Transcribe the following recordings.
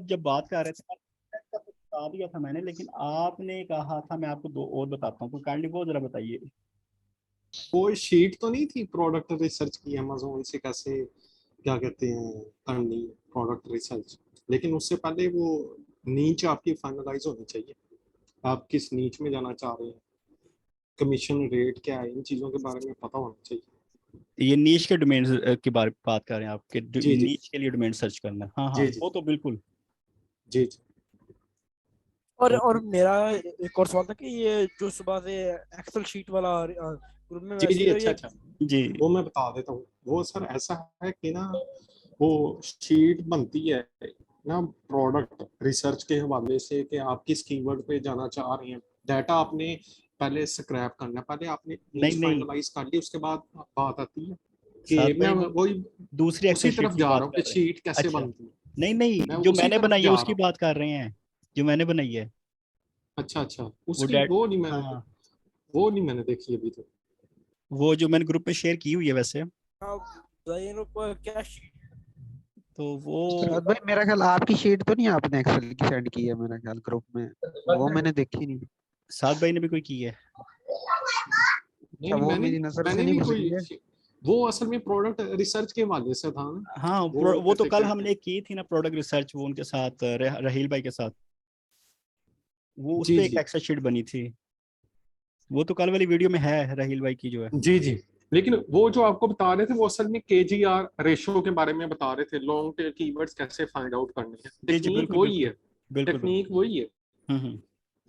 जब बात कर रहे थे का तो बता दिया था मैंने, लेकिन आपने कहा था, मैं आपको दो और बताता हूँ, तो काइंडली वो जरा बताइए। वो शीट तो नहीं थी प्रोडक्ट रिसर्च की, अमेजोन से कैसे क्या कहते हैं करनी प्रोडक्ट रिसर्च, लेकिन उससे पहले वो नीच आपकी फाइनलाइज होनी चाहिए। आप किस नीच में जाना चाह रहे हैं, कमीशन रेट क्या है, इन चीजों के बारे में पता होना चाहिए। ये नीच के डोमेन की बात कर रहे हैं आपके, जी जी नीच के लिए डोमेन सर्च करना है। हाँ हाँ, जी जी वो तो बिल्कुल। जी जी। तो और मेरा एक और सवाल था कि ये जो सुबह से एक्सेल शीट वाला ग्रुप में जी मैसेज जी है अच्छा ये। अच्छा, जी वो मैं बता देता हूँ। वो सर ऐसा है कि ना, वो शीट बनती है ना प्रोडक्ट रिसर्च के हवाले से, कि आप किस कीवर्ड पे जाना चाह रहे हैं। डाटा आपने पहले स्क्रैप करना है, पहले आपने नहीं नीच नहीं, फाइनलाइज कर ली, उसके बाद बात आती है साथ कि मैं भाई वो वही दूसरी उसी एक्सेल शीट तरफ की जा बात रहा हूँ कर कि रहे हैं। शीट कैसे अच्छा, बनती है। नहीं नहीं, मैं जो उसी मैंने तरफ बनाई है जा उसकी रहा हूँ। बात कर रहे हैं, जो मैंने बनाई है। अच्छा अच्छा, वो उसकी डेट, वो नहीं मैंने, हाँ, वो नहीं मैंने देखी अभी तक। वो जो मैंने ग्रुप पे शेयर की हुई है वैसे, हाँ, बताइए ना क्या शीट। तो वो सर भाई मेरा ख्याल आपकी शीट तो नहीं आपने एक्सेल की सेंड की है मेरा ख्याल ग्रुप में, वो मैंने देखी नहीं। साथ भाई ने भी कोई की है। नहीं अच्छा नहीं, वो मैंने मेरी नजर से मैंने नहीं नहीं गुजरी कोई, है। वो असल में प्रोडक्ट रिसर्च के हवाले से था ना। हाँ, वो वो तो कहते कल कहते हमने की थी ना प्रोडक्ट रिसर्च, वो उनके साथ रहील भाई के साथ, वो उस जी पे एक जी एक्सेल शीट बनी थी। वो तो कल वाली वीडियो में है, रहील भाई की जो है। जी जी। लेकिन वो जो आपको बता रहे थे वो असल में KGR रेशो के बारे में बता रहे थे, लॉन्ग टेल कीवर्ड्स कैसे फाइंड आउट करने हैं। जी जी, टेक्निक बिल्कुल वही है, बिल्कुल बिल्कुल बिल्कुल। टेक्निक वही है। हम्म।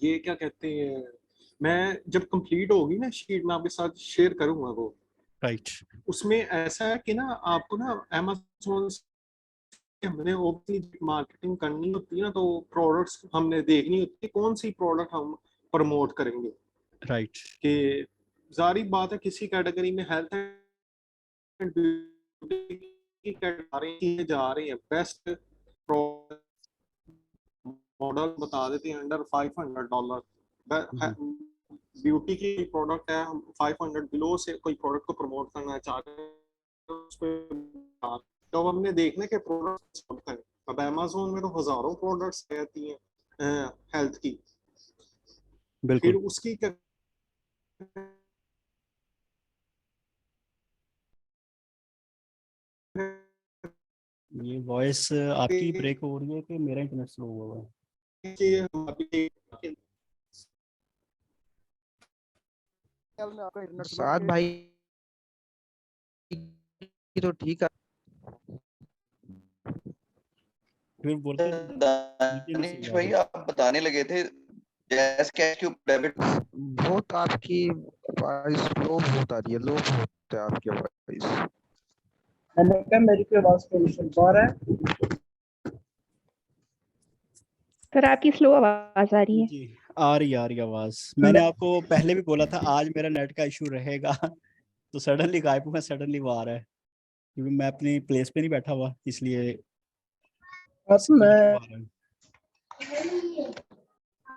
ये क्या कहते हैं, मैं जब कंप्लीट होगी ना शीट में आपके साथ शेयर करूंगा वो। राइट। उसमें ऐसा है कि ना आपको ना Amazon हमने ओपनली मार्केटिंग करनी होती है ना, तो प्रोडक्ट्स हमने देखनी होती है कौन सी प्रोडक्ट हम प्रमोट करेंगे। राइट। कि जारी बात है किसी कैटेगरी में हेल्थ एंड ब्यूटी की कैटेगरी जा रही है, बेस्ट मॉडल बता देते हैं अंडर $500। ब्यूटी की प्रोडक्ट है, हम 500 बिलो से कोई प्रोडक्ट को प्रमोट करना चाहते हैं उस पर, तो हमने देखने के प्रोडक्ट्स करें। अब अमेजोन में तो हजारों प्रोडक्ट्स रहती हैं हेल्थ की, फिर बिल्कुल। उसकी क्या ये वॉइस आपकी ब्रेक हो रही है कि मेरा इंटरनेट स्लो हुआ है? साथ भाई की तो ठीक है। फिर बोलते बिल्कुल नहीं सही दानिश आ भाई रही। आप बताने लगे थे जैस कैश क्यूब डेबिट। बहुत आपकी वॉइस लो बहुत आ रही है, लो बहुत है आपकी वॉइस। मैंने कहा मेरी कोई आवाज को सुन पा रहा है। सर आपकी स्लो आवाज आ रही है। जी, आ रही आवाज। मैंने आपको पहले भी बोला था आज मेरा नेट का इशू रहेगा तो सडनली गायब हुआ, सडनली वो आ रहा है, क्योंकि मैं अपनी प्लेस पे नहीं बैठा हुआ, इसलिए अब इसका इशू मैं आ रहा है।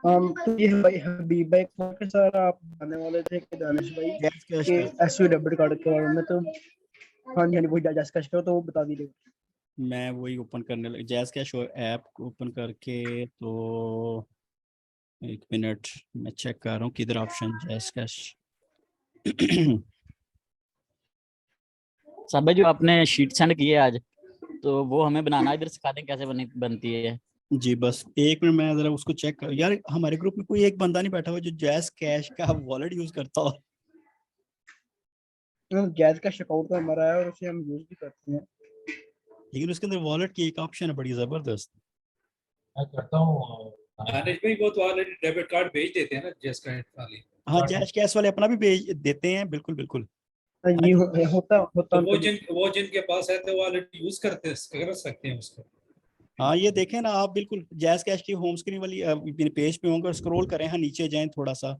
तो ये भाई हबीब भाई के सर आप आने वाले थे कि दानिश भाई जैस कैश के का एसयू डेबिट कार्ड के बारे में, तो हाँ जी वही जैस कैश का तो वो बता दीजिए। मैं वही ओपन करने लगा, जैस कैश ऐप को ओपन करके, तो एक मिनट, मैं चेक कर रहा हूँ किधर ऑप्शन जैस कैश सब जो आपने शीट सेंड की है आज, तो वो हमें बनाना इधर सिखा दें कैसे बनती है। जी बस एक मिनट, मैं जरा उसको चेक कर। यार हमारे ग्रुप में कोई एक बंदा नहीं बैठा हुआ जो जैस कैश का वॉलेट यूज करता हो। जैस कैश अकाउंट तो हमारा है और उसे हम यूज भी करते हैं, लेकिन उसके अंदर वॉलेट की एक ऑप्शन है बड़ी जबरदस्त। मैं करता हूँ दानिश भाई, वो तो ऑलरेडी डेबिट कार्ड भेज देते हैं ना जैस कैश वाले। हाँ, जैस कैश वाले अपना भी भेज देते हैं, बिल्कुल बिल्कुल। ये होता तो वो जिनके पास है तो वो ऑलरेडी यूज कर सकते हैं उसको। हाँ, ये देखें ना आप, बिल्कुल जैस कैश की होम स्क्रीन वाली पेज पे होंगे, स्क्रॉल करें, हाँ नीचे जाएं थोड़ा सा,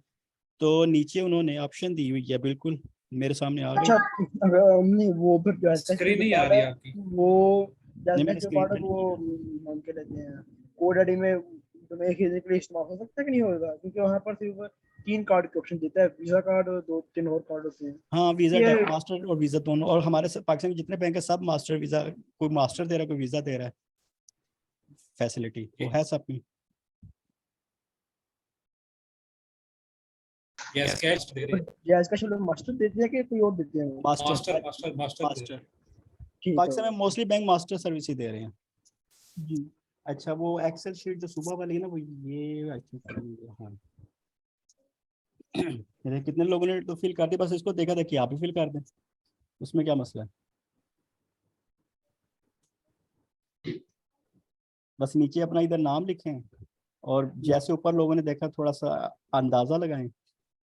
तो नीचे उन्होंने ऑप्शन दी हुई है, बिल्कुल मेरे सामने आ गई। अच्छा नहीं वो फिर जैस कैश स्क्रीन नहीं बता आ रहा रही है आपकी। वो जैस नहीं, कैश मैंने के स्क्रीन कार्ड वो हम क्या कहते हैं कोड आईडी में तुम्हें एक ही के लिए इस्तेमाल हो सकता है कि नहीं होगा, क्योंकि वहाँ पर सिर्फ 3 कार्ड के ऑप्शन देता है, वीजा कार्ड और 2-3 और कार्ड होते हैं। हाँ, वीजा ये मास्टर और वीजा दोनों, और हमारे पाकिस्तान के जितने बैंक है सब मास्टर वीजा, कोई मास्टर दे रहा है, कोई वीजा दे रहा है। फैसिलिटी वो है सब में। यस कैश दे रहे हैं। जैस का शेड्यूल मास्टर देते हैं कि कोई और देते हैं? मास्टर मास्टर ठीक पाकिस्तान है में मोस्टली बैंक मास्टर सर्विस ही दे रहे हैं। जी। अच्छा वो एक्सेल शीट जो सुबह वाली है ना वो ये हाँ ये कितने लोगों ने तो फिल कर दी, बस इसको देखा था कि आप ही फिल कर दें, उसमें क्या मसला है। बस नीचे अपना इधर नाम लिखें और जैसे ऊपर लोगों ने देखा थोड़ा सा अंदाजा लगाएं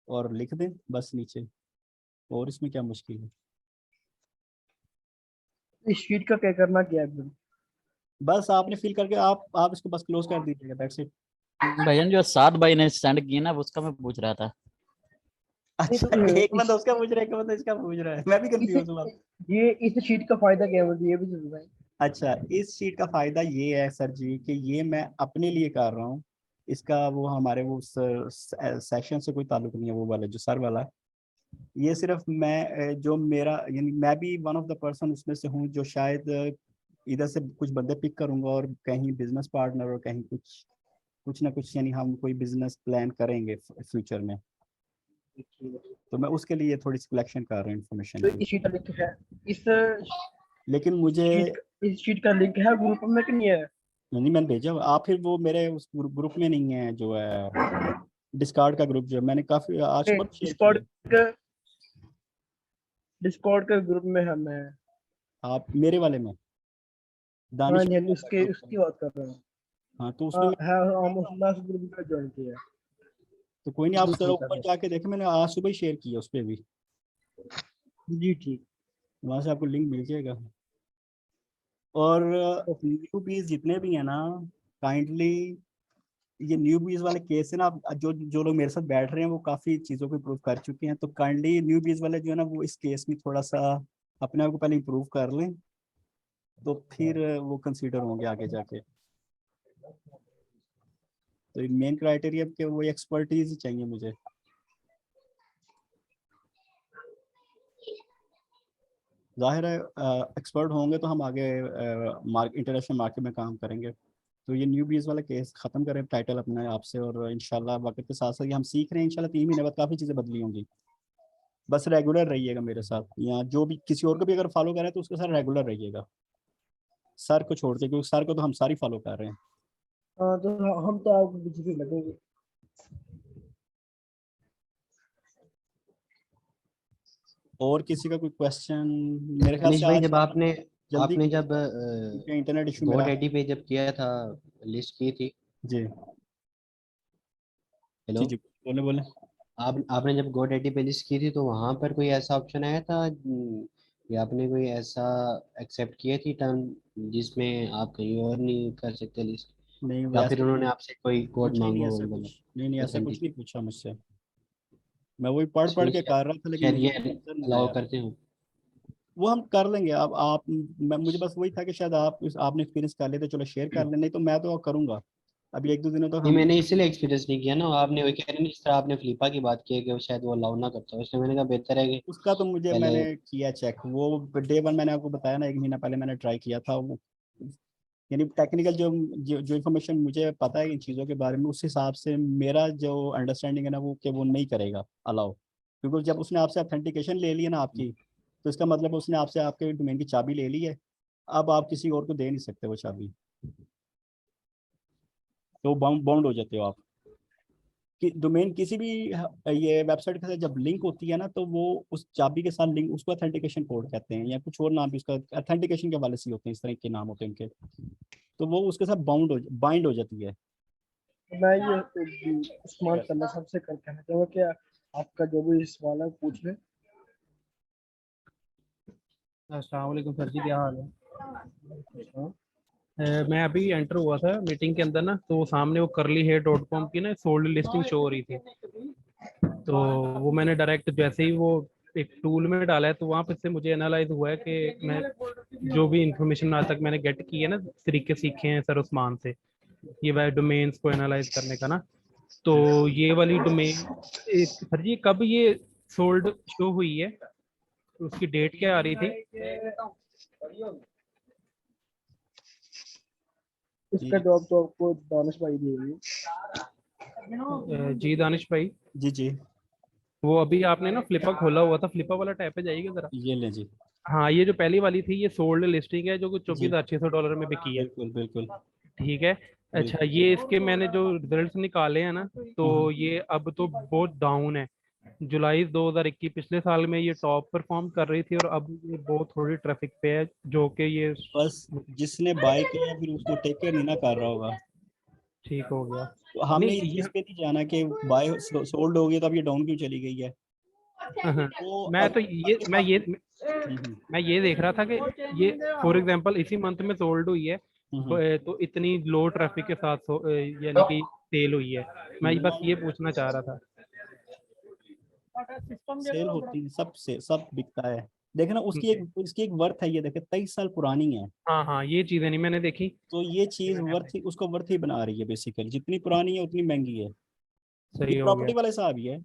और लिख दें बस नीचे, और इसमें क्या मुश्किल है। इस शीट का क्या करना क्या है फिर? बस आपने फिल करके आप इसको बस क्लोज कर दीजिएगा, दैट्स इट। भाईजान जो 7 भाई ने सेंड किए ना उसका मैं पूछ रहा था। अच्छा एक बंदा उसका पूछ रहा है, एक बंदा इसका पूछ रहा है, मैं भी कंफ्यूज हूँ। ये इस शीट का फायदा क्या है मुझे ये भी तो बताएं। अच्छा इस शीट का फायदा ये है सर जी कि ये मैं अपने लिए कर रहा हूँ, इसका वो हमारे वो सेशन से कोई ताल्लुक नहीं है, वो वाला जो सर वाला, ये सिर्फ मैं जो मेरा यानी मैं भी वन ऑफ द पर्सन उसमें से हूँ जो शायद इधर से कुछ बंदे पिक करूंगा और कहीं बिजनेस पार्टनर और कहीं कुछ ना कुछ यानी हम कोई बिजनेस प्लान करेंगे फ्यूचर में, तो मैं उसके लिए थोड़ी सिलेक्शन कर रहा हूँ इन्फॉर्मेशन तो की। इस शीट का लिंक है इस लेकिन मुझे इस शीट का लिंक है ग्रुप में कि नहीं है? नहीं मैंने भेजा, आप फिर वो मेरे उस ग्रुप में नहीं है जो है डिस्कार्ड का ग्रुप जो मैंने काफी आज सुबह शेयर डिस्कॉर्ड किया। का डिस्कॉर्ड के ग्रुप में है मैं। आप मेरे वाले में हाँ दानिश जी उसके उसकी बात कर रहा हूँ। हाँ तो हाँ उसमें है हम ग्रुप में ज्वाइन किया है। तो कोई नहीं, आप जी जरा ठीक है ऊपर जाके देखें, मैंने आज सुबह ही शेयर किया उस पर भी, जी ठीक। वहां से आपको लिंक मिल जाएगा। और न्यू बीज जितने भी हैं ना, काइंडली ये न्यू बीज वाले केस है ना, आप जो जो लोग मेरे साथ बैठ रहे हैं वो काफी चीजों को इम्प्रूव कर चुके हैं, तो काइंडली न्यू बीज वाले जो है ना वो इस केस में थोड़ा सा अपने आप को पहले इम्प्रूव कर लें, तो फिर वो कंसीडर होंगे आगे जाके। तो मेन क्राइटेरिया के वो एक्सपर्टीज ही चाहिए मुझे। जाहिर है एक्सपर्ट होंगे तो हम आगे इंटरनेशनल मार्केट में काम करेंगे। तो ये न्यू बीज वाला केस खत्म करें टाइटल अपने आप से, और इंशाल्लाह वक्त के साथ साथ ये हम सीख रहे हैं, इंशाल्लाह 3 महीने बाद काफ़ी चीज़ें बदली होंगी। बस रेगुलर रहिएगा मेरे साथ, या जो भी किसी और को भी अगर फॉलो करें तो उसके साथ रेगुलर रहिएगा, सर को छोड़ के, क्योंकि सर को तो हम सारी फॉलो कर रहे हैं। हाँ तो हम तो आपको पीछे भी लगेंगे। और किसी का कोई क्वेश्चन? मेरे ख्याल अनिश से भाई आज जब आपने जल्दी आपने जब क्योंकि इंटरनेट इशू मेरा। GoDaddy पे जब किया था लिस्ट की थी, जी हेलो, जी जी बोले बोले। आपने जब GoDaddy पे लिस्ट की थी तो वहां पर कोई ऐसा ऑप्शन आया था या आपने कोई ऐसा एक्सेप्ट किया थी टर्म जिसमें आप कहीं और नहीं कर सकते लिस्ट, नहीं या फिर वैसे उन्होंने आपसे कोई कोड कुछ नहीं मांगा ऐसा वो वाला कुछ नहीं ऐसा कुछ नहीं ऑथेंटिक? पूछा मुझसे, मैं वही पढ़ पढ़ के कर रहा था लेकिन शायद मुझे ये नजर नहीं अलाउ आया। करते हो। वो हम कर लेंगे। अब आप मुझे बस वही था कि शायद आपने एक्सपीरियंस कर लिया तो चलो शेयर कर लें, नहीं तो मैं तो करूंगा अभी 1-2 दिनों तक नहीं, हम। मैंने इसीलिए एक्सपीरियंस नहीं किया ना, आपने वही कह रहे हैं जिस तरह आपने फ्लिपा की बात की है कि वो शायद वो अलाउ ना करता हो, इसलिए मैंने कहा बेहतर है कि उसका तो मुझे पहले। मैंने किया चेक, वो डे 1 मैंने आपको बताया ना, 1 महीना पहले मैंने ट्राई किया था वो, यानी टेक्निकल जो इन्फॉर्मेशन मुझे पता है इन चीज़ों के बारे में, उस हिसाब से मेरा जो अंडरस्टैंडिंग है ना वो कि वो नहीं करेगा अलाउ, क्योंकि जब उसने आपसे ऑथेंटिकेशन ले लिया ना आपकी, तो इसका मतलब उसने आपसे आपके डोमेन की चाबी ले ली है, अब आप किसी और को दे नहीं सकते वो चाबी, तो बाउंड हो जाते हो आप कि डोमेन किसी भी ये वेबसाइट के साथ जब लिंक होती है ना, तो वो उस चाबी के साथ लिंक, उसको ऑथेंटिकेशन कोड कहते हैं या कुछ और नाम भी उसका ऑथेंटिकेशन के हवाले से होते हैं, इस तरह के नाम होते हैं उनके, तो वो उसके साथ बाइंड हो जाती है। मैं ये उस्मान तल्ला साहब से कहना चाहूँगा कि आपका जो भी सवाल है पूछ लें। अस्सलाम वालेकुम सर जी, क्या हाल है? मैं अभी एंटर हुआ था मीटिंग के अंदर ना, तो सामने वो curlyhair.com की ना सोल्ड लिस्टिंग शो हो रही थी, तो वो मैंने डायरेक्ट जैसे ही वो एक टूल में डाला है तो वहाँ पे से मुझे एनालाइज हुआ है कि मैं जो भी इंफॉर्मेशन आज तक मैंने गेट की है ना, तरीके सीखे हैं सर उस्मान से, ये वह डोमेन्स को एनालाइज करने का ना, तो ये वाली डोमेन सर जी कब ये सोल्ड शो हुई है, उसकी डेट क्या आ रही थी? उसका जवाब तो आपको दानिश भाई देंगे। जी दानिश भाई, जी जी, वो अभी आपने ना फ्लिपा खोला हुआ था, फ्लिपा वाला टैब पे जाइएगा जरा। ये ले जी। हाँ, ये जो पहली वाली थी ये सोल्ड लिस्टिंग है जो कि जी, $24,600 में बिकी है। बिल्कुल बिल्कुल ठीक है। अच्छा, बिल्कुल। ये इसके मैंने जो रिजल्ट्स निकाले हैं ना, तो ये अब तो बहुत डाउन है। जुलाई 2021 पिछले साल में ये टॉप परफॉर्म कर रही थी और अब ये बहुत थोड़ी ट्रैफिक पे है, जो कि ये बस जिसने बाय किया फिर उसको टेक केयर नहीं ना कर रहा होगा। ठीक हो गया। तो हमने नहीं इस ये, चीज पे नहीं जाना कि बाय सोल्ड हो गई तो अब ये डाउन क्यों चली गई है। तो मैं तो ये अगले मैं ये हम्म, मैं ये देख रहा था कि ये फॉर एग्जांपल इसी मंथ में सोल्ड हुई है, तो इतनी लो ट्रैफिक के साथ यानी कि सेल हुई है। मैं बस ये पूछना चाह रहा था। सेल होती है, सब बिकता है। देखे ना उसकी एक वर्थ है, ये देखे 23 साल पुरानी है। हाँ हाँ, ये चीजें नहीं मैंने देखी। तो ये चीज उसको वर्थ ही बना रही है बेसिकली, जितनी पुरानी है उतनी महंगी है। सही ये हो प्रॉपर्टी गया, वाले साहब ही है।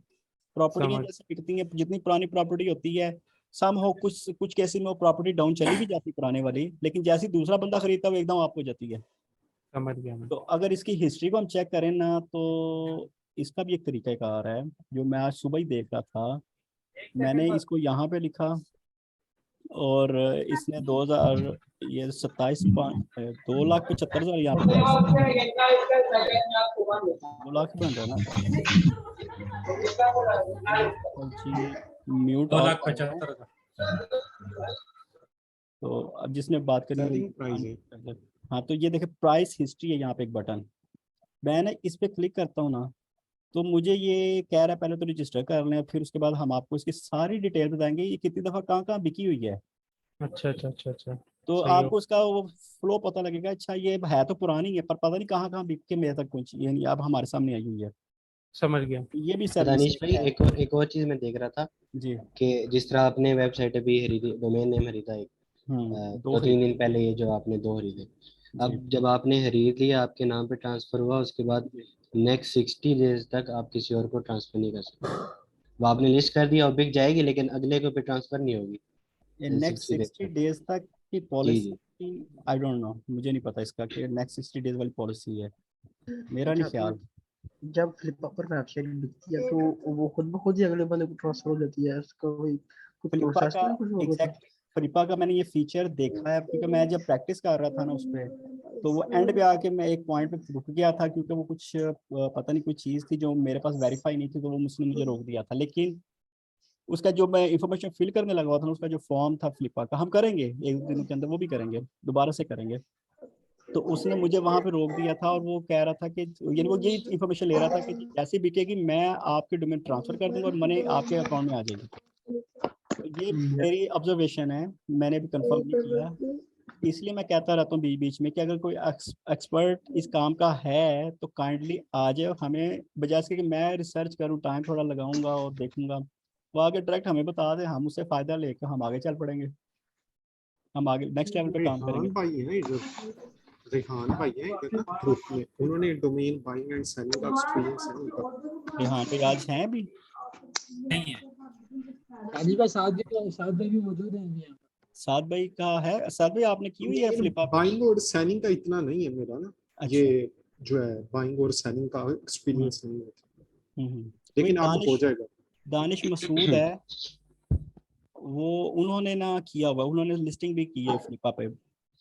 प्रॉपर्टियां समझ। जैसे बिकती हैं, जितनी पुरानी प्रॉपर्टी होती है सम हो कुछ कुछ केसेस में वो प्रॉपर्टी डाउन चली भी जाती पुराने वाली, लेकिन जैसे ही दूसरा बंदा खरीदता है वो एकदम आपको जाती है। समझ गया मैं। तो अगर इसकी हिस्ट्री को हम चेक करें ना, तो इसका भी एक तरीकाकार है जो मैं आज सुबह ही देख रहा था। मैंने इसको यहाँ पे लिखा और इसने 2000 ये 2,75,000 यहाँ पे प्राइस 2 लाख बन रहा है ना जी, म्यूट 2,75,000 तो अब जिसने बात करी सेलिंग प्राइस है। हाँ, तो ये देखे प्राइस हिस्ट्री है यहाँ पे एक बटन। मैं ना इस पे क्लिक करता हूँ ना, तो मुझे ये कह रहा है पहले तो रजिस्टर कर लें, फिर उसके बाद हम आपको इसकी सारी डिटेल बताएंगे, ये कितनी दफ़ा कहाँ कहाँ बिकी हुई है। अच्छा अच्छा अच्छा अच्छा, तो सही हो। आपको उसका वो फ्लो पता लगेगा। अच्छा, ये है तो पुरानी है पर पता नहीं कहाँ कहाँ बिक के मेरे तक पहुंची, यानी अब हमारे सामने आई हुई है। समझ गया। तो ये भी दानिश सर्विस भाई, है एक और चीज मैं देख रहा था जी। कि जिस तरह आपने वेबसाइट अभी खरीदी, डोमेन नेम खरीदा एक, दो दो तीन खरीदे दिन पहले ये जो आपने 2 खरीदे, जी अब जब आपने खरीद लिया आपके नाम पे ट्रांसफर हुआ, उसके बाद जी। नेक्स्ट 60 डेज तक आप किसी और को ट्रांसफर नहीं कर सकते। वो आपने लिस्ट कर दिया और बिक जाएगी, लेकिन अगले को पे ट्रांसफर नहीं होगी ये इन नेक्स्ट 60 डेज 60 तक। डेज तक की जी जी। पॉलिसी, आई डोंट नो, मुझे नहीं पता इसका कि नेक्स्ट 60 डेज वाली पॉलिसी है, मेरा नहीं अच्छा, तो ख्याल। जब फ्लिपकार्ट पर वेबसाइट बिकती है तो वो खुद ब खुद ही अगले बंदे को ट्रांसफर हो जाती है, इसका कोई कुछ फ्लिपा प्रोसेस का तो नहीं कुछ होगा? एग्जैक्ट फ्लिपा का मैंने ये फीचर देखा है, क्योंकि मैं जब प्रैक्टिस कर रहा था ना उस पर, तो वो एंड पे आके मैं एक पॉइंट पे रुक गया था, क्योंकि वो कुछ पता नहीं कोई चीज़ थी जो मेरे पास वेरीफाई नहीं थी, तो वो उसने मुझे रोक दिया था। लेकिन उसका जो मैं इंफॉर्मेशन फिल करने लगा हुआ था ना, उसका जो फॉर्म था फ्लिपा का, हम करेंगे एक दो दिनों के अंदर, वो भी करेंगे, दोबारा से करेंगे। तो उसने मुझे वहां पे रोक दिया था और वो कह रहा था कि, यानी वो यही इंफॉर्मेशन ले रहा था कि जैसे बिकेगी मैं आपके डोमेन ट्रांसफर कर दूंगा और मनी आपके अकाउंट में आ जाएगी। तो ये मेरी ऑब्जर्वेशन है, मैंने भी कंफर्म नहीं किया, इसलिए मैं कहता रहता हूँ बीच बीच में कि अगर कोई एक्सपर्ट इस काम का है तो काइंडली आ जाए हमें, बजाय इसके कि मैं रिसर्च करूँ, टाइम थोड़ा लगाऊंगा और देखूंगा, वो आगे डायरेक्ट हमें बता दे, हम उससे फायदा लेकर हम आगे चल पड़ेंगे, हम आगे नेक्स्ट लेवल पे काम करेंगे। रेहान भाई है इधर, रेहान भाई है इधर ना ग्रुप में, उन्होंने डोमेन बाइंग एंड सेलिंग का एक्सपीरियंस है उनका। हाँ पे आज हैं अभी नहीं है। राजीव भाई साथ भी मौजूद हैं अभी यहाँ साद भाई का है, साद भाई आपने की हुई है फ्लिपा पे? बाइंग और सेलिंग का इतना नहीं है मेरा ना, अच्छा। ये जो है बाइंग और सेलिंग का एक्सपीरियंस नहीं है, कोई लेकिन अब हो जाएगा। दानिश मसूद है, वो उन्होंने ना किया हुआ, उन्होंने लिस्टिंग भी की है फ्लिपा पे।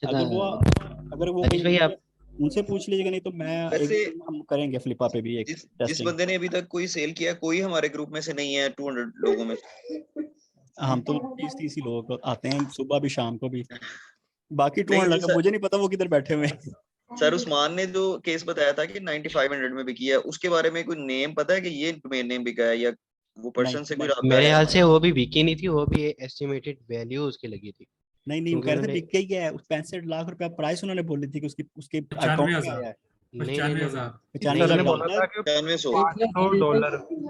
अगर वो दानिश भाई, कहीं आप उनसे पूछ लीजिएगा, नहीं तो मैं एक वैसे दिन हम करेंगे फ्लिपा पे भी एक जिस टेस्टिंग। बंदे ने अभी तक कोई सेल किया, कोई हमारे ग्रुप में से नहीं है 200 लोगों में से। हम तो 30 लोग आते हैं सुबह भी शाम को भी, बाकी नहीं 200 जो लगा मुझे नहीं पता वो किधर बैठे हुए हैं। सर उस्मान ने जो केस बताया था कि 9500 में बिकी है, उसके बारे में कोई नेम पता है कि ये डोमेन नेम बिका है या वो पर्सन से कोई राब्ता मेरे है? ख्याल से वो भी बिकी नहीं थी, वो भी एस्टिमेटेड वैल्यू उसकी लगी थी, नहीं वो क्योंकि कह रहे थे उन्होंने बिक गई है, 65 लाख रुपया प्राइस उन्होंने बोली थी कि उसकी उसके अकाउंट में 95,000 आया है। नहीं नहीं नहीं 95,000 सर ने नहीं, बोला था कि 9500।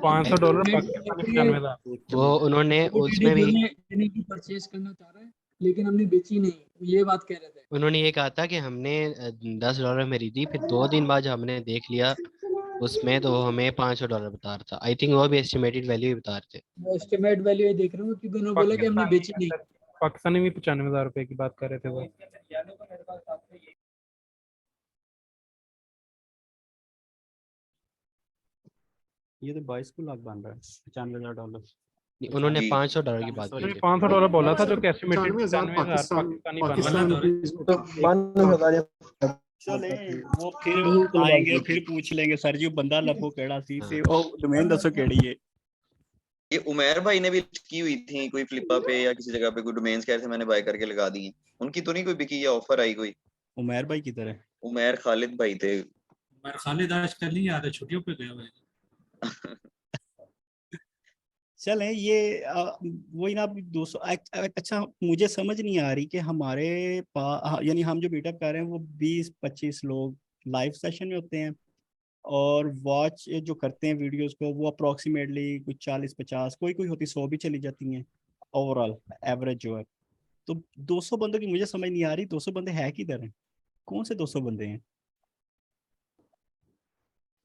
$500 पाकिस्तानी $95,000। वो उन्होंने उसमें भी लेने की परचेज करना चाह रहा है, लेकिन हमने बेची नहीं, ये बात कह रहे थे। उन्होंने ये कहा था कि हमने $10 में खरीदी, फिर 2 दिन बाद हमने देख लिया उसमें, तो वो हमें $500 बता रहा था। आई थिंक वो भी एस्टिमेटेड वैल्यू ही बता रहे थे। वो एस्टिमेट वैल्यू ये देख रहे हो, क्योंकि उन्होंने बोला कि हमने बेची नहीं। पाकिस्तानी भी $95,000 की बात कर रहे थे वो। ये तो 22 को लाख बन रहा है, $95,000। उन्होंने जी। $500 की बात की नहीं, थी। $500 बोला था, जो कि एस्टिमेटेड 95,000 पाकिस्तानी बन रहा पाकिस्तान है। रुपीस को तो 92,000 चले वो फिर यही कुल आएंगे बात फिर पूछ लेंगे सर जी वो बंदा लभो केड़ा सी हाँ। ते ओ डोमेन दसो केड़ी है। ये उमेर भाई ने भी की हुई थी कोई फ्लिपा पे या किसी जगह पे कोई डोमेन्स कह रहे थे मैंने बाय करके लगा दी हैं। उनकी तो नहीं कोई बिकी या ऑफर आई कोई? उमैर भाई की तरह उमेर खालिद भाई थे। मैं खालिद आजकल नहीं आ रहे, छुट्टियों पे गए हुए हैं। चलें ये वही ना 200 अच्छा मुझे समझ नहीं आ रही कि हमारे यानी हम जो मीटअप कर रहे हैं वो 20-25 लोग लाइव सेशन में होते हैं और वॉच जो करते हैं वीडियोस को वो अप्रोक्सीमेटली कुछ 40-50 कोई कोई होती 100 भी चली जाती हैं ओवरऑल एवरेज जो है। तो 200 बंदों की मुझे समझ नहीं आ रही 200 बंदे हैं किधर हैं, कौन से 200 बंदे हैं?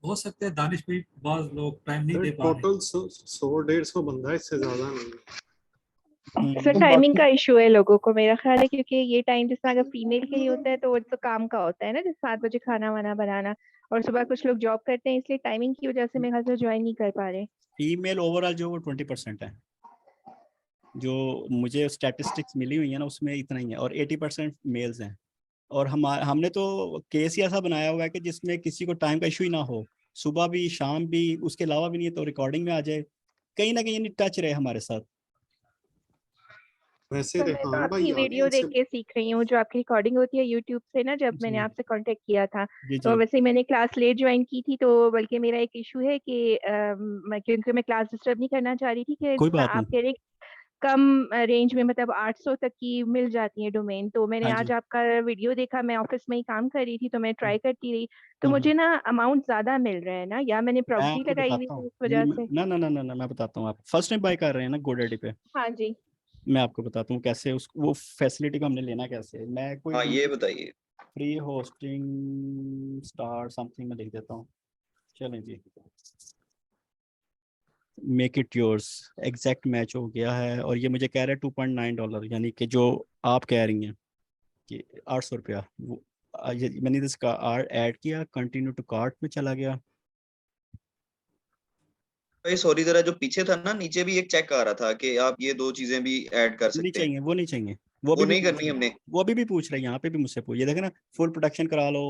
हो सकते हैं दानिश भाई बहुत लोग टाइम नहीं दे पा रहे। टोटल 100-150 बंदा है, इससे ज्यादा नहीं। सर टाइमिंग का इशू है लोगों को मेरा ख्याल है, क्योंकि ये टाइम जिस अगर फीमेल के लिए होता है तो वो तो काम का होता है ना, जैसे 7 बजे खाना वाना बनाना, और सुबह कुछ लोग जॉब करते हैं, इसलिए टाइमिंग की वजह से मेरे ख्याल से ज्वाइन नहीं कर पा रहे। फीमेल ओवरऑल जो वो 20% है, जो मुझे स्टैटिस्टिक्स मिली हुई है ना उसमें इतना ही है, और 80% मेल्स हैं। और हमने तो केस ही ऐसा बनाया हुआ है कि जिसमें किसी को टाइम का इशू ही ना हो, सुबह भी शाम भी, उसके अलावा भी नहीं है तो रिकॉर्डिंग में आ जाए, कहीं ना कहीं टच रहे हमारे साथ। वैसे तो मैं तो आपकी वीडियो देख के सीख रही हूँ, जो आपकी रिकॉर्डिंग होती है यूट्यूब से ना, जब मैंने आपसे कांटेक्ट किया था तो वैसे ही मैंने क्लास लेट ज्वाइन की थी, तो बल्कि मेरा एक इशू है कि क्योंकि मैं क्लास डिस्टर्ब नहीं करना चाह रही थी कि कोई बात आप कह रहे कम रेंज में, मतलब 800 तक की मिल जाती है डोमेन, तो मैंने आज आपका वीडियो देखा, मैं ऑफिस में ही काम कर रही थी तो मैं ट्राई करती रही, तो मुझे ना अमाउंट ज्यादा मिल रहा है ना, या मैंने प्रॉक्सी लगाई हुई थी इस वजह से। ना ना ना ना मैं बताता हूँ, आप फर्स्ट टाइम बाय कर रहे हैं ना GoDaddy पे? हाँ जी। मैं आपको बताता हूँ कैसे वो फैसिलिटी को हमने लेना कैसे। मैं कोई ये बताइए। फ्री होस्टिंग स्टार समथिंग में लिख देता हूँ, चलें जी, make it yours, exact match हो गया है, और ये मुझे कह रहा है $2.9, यानी कि जो आप कह रही हैं कि $800, वो मैंने इसका ऐड किया, कंटिन्यू टू कार्ट में चला गया। सॉरी जरा जो पीछे था ना नीचे भी एक चेक आ रहा था कि आप ये 2 चीजें भी ऐड कर सकते नहीं हैं। चाहिए, वो नहीं चाहिए, वो नहीं करनी हमने, वो अभी भी पूछ रहे हैं, यहाँ पे भी मुझसे पूछ, ये देखे ना फुल प्रोटेक्शन करा लो,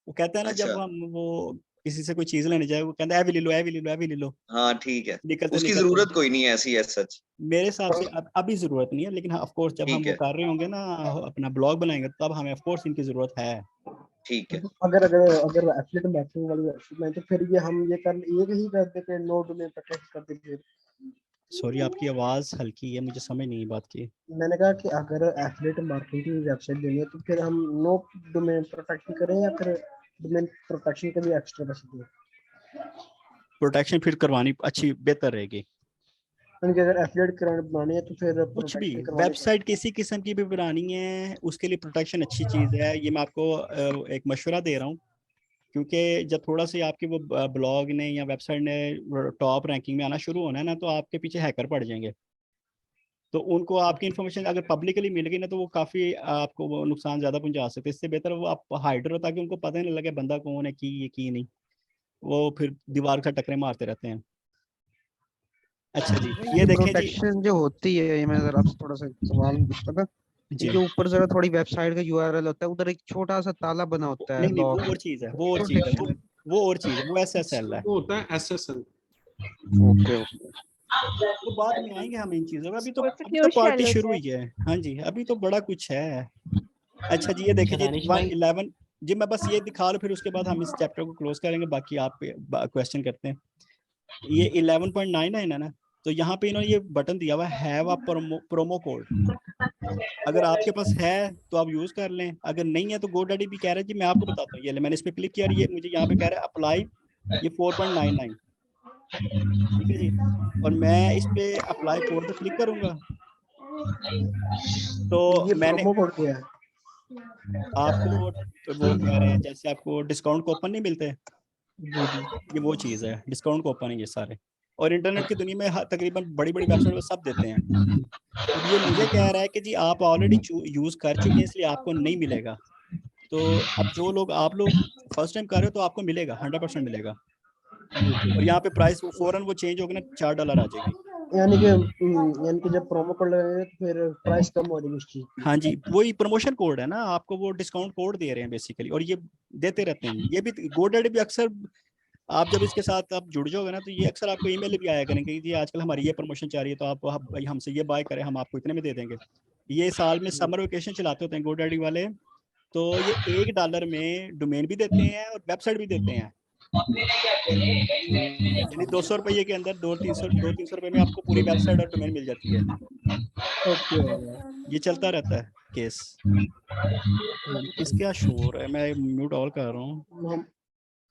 वो कहता है ना जब हम वो किसी से कोई चीज लेने जाए वो कहता है ए भी ले लो, ए भी ले लो, ए भी ले लो। हाँ ठीक है, निकलते उसकी निकलते जरूरत कोई नहीं है ऐसी सच मेरे हिसाब से अभी जरूरत नहीं है, लेकिन हाँ ऑफ कोर्स जब हम वो कर रहे होंगे ना अपना ब्लॉग बनाएंगे तब हमें ऑफ कोर्स इनकी जरूरत है। ठीक है। अगर एफिलिएट मार्केटिंग वाली वेबसाइट तो फिर ये हम ये ही कर देते नो डोमेन प्रोटेक्ट कर देते। सॉरी आपकी आवाज हल्की है, मुझे समझ नहीं बात की। मैंने कहा कि अगर एफिलिएट मार्केटिंग वेबसाइट देनी है तो फिर हम नो डोमेन प्रोटेक्ट करें या फिर डोमेन प्रोटेक्शन के भी एक्स्ट्रा पैसे दें? प्रोटेक्शन फिर करवानी अच्छी बेहतर रहेगी, क्योंकि अगर एफिलिएट बनानी है तो फिर कुछ भी वेबसाइट किसी किस्म की भी बनानी है उसके लिए प्रोटेक्शन अच्छी चीज़ है। ये मैं आपको एक मशवरा दे रहा हूँ, क्योंकि जब थोड़ा सा आपकी वो ब्लॉग ने या वेबसाइट ने टॉप रैंकिंग में आना शुरू होना है ना, तो आपके पीछे हैकर पड़ जाएंगे, तो उनको आपकी इन्फॉर्मेशन अगर पब्लिकली मिल गई ना तो वो काफ़ी आपको वो नुकसान ज़्यादा पहुंचा सकते हैं। इससे बेहतर वो आप हाइड रहो ताकि उनको पता नहीं लगे बंदा कौन है की नहीं, वो फिर दीवार का टकरे मारते रहते हैं। अच्छा जी, ये देखें जी प्रोटेक्शन जो होती है, ये मैं जरा आपसे थोड़ा सा सवाल पूछता था, जो ऊपर जरा थोड़ी वेबसाइट का यूआरएल होता है उधर एक छोटा सा ताला बना होता है, नहीं लॉक, वो और चीज़ है, वो और चीज़ है, वो और चीज़ है, वो SSL है, वो होता है SSL। ओके वो बाद में आएंगे हम इन चीज़ों में, अभी तो पार्टी शुरू हुई है। हाँ जी अभी तो बड़ा कुछ है। अच्छा जी ये देखें जी 111 जी, मैं बस ये दिखा लूँ फिर उसके बाद हम इस चैप्टर को क्लोज करेंगे, बाकी आप क्वेश्चन करते हैं। ये 11.9 है ना, तो यहाँ पे इन्होंने ये बटन दिया हुआ है हैव अ प्रोमो कोड, अगर आपके पास है तो आप यूज कर लें, अगर नहीं है तो GoDaddy भी कह रहा है जी, मैं आपको बताता हूँ, ये मैंने इस पे क्लिक किया, ये मुझे यहाँ पे कह रहा है अप्लाई, ये 4.99, ठीक है जी, और मैं इस पे अप्लाई कोड पे क्लिक करूंगा तो मैंने आपको वो कह रहे हैं जैसे आपको डिस्काउंट कूपन नहीं मिलते, ये वो चीज़ है, डिस्काउंट कूपन है ये सारे, और इंटरनेट की दुनिया में तकरीबन बड़ी बड़ी वेबसाइट पर सब देते हैं। अब ये मुझे कह रहा है कि जी आप ऑलरेडी यूज़ कर चुके हैं इसलिए आपको नहीं मिलेगा, तो अब जो लोग आप लोग फर्स्ट टाइम कर रहे हो तो आपको मिलेगा, 100% मिलेगा। और यहाँ पे प्राइस फौरन वो चेंज होगा ना, $4 आ जाएगी। यानी कि जब प्रोमो कोड लगाएंगे तो फिर प्राइस कम हो जाएगी उस चीज की। हाँ जी, वही प्रमोशन कोड है ना, आपको वो डिस्काउंट कोड दे रहे हैं बेसिकली, और ये देते रहते हैं। ये भी GoDaddy भी अक्सर, आप जब इसके साथ आप जुड़ जाओगे ना, तो ये अक्सर आपको ईमेल भी आया करेंगे कि आजकल हमारी ये प्रमोशन चल रही है, तो आप भाई हमसे ये बाय करें, हम आपको इतने में दे देंगे। ये साल में समर वेकेशन चलाते होते हैं GoDaddy वाले, तो ये $1 में डोमेन भी देते हैं और वेबसाइट भी देते हैं। यानी 200 रुपये के अंदर 200-300 रुपये में आपको पूरी वेबसाइट और डोमेन मिल जाती है। ये चलता रहता है केस। इसका शोर है, मैं म्यूट ऑल कर रहा हूँ।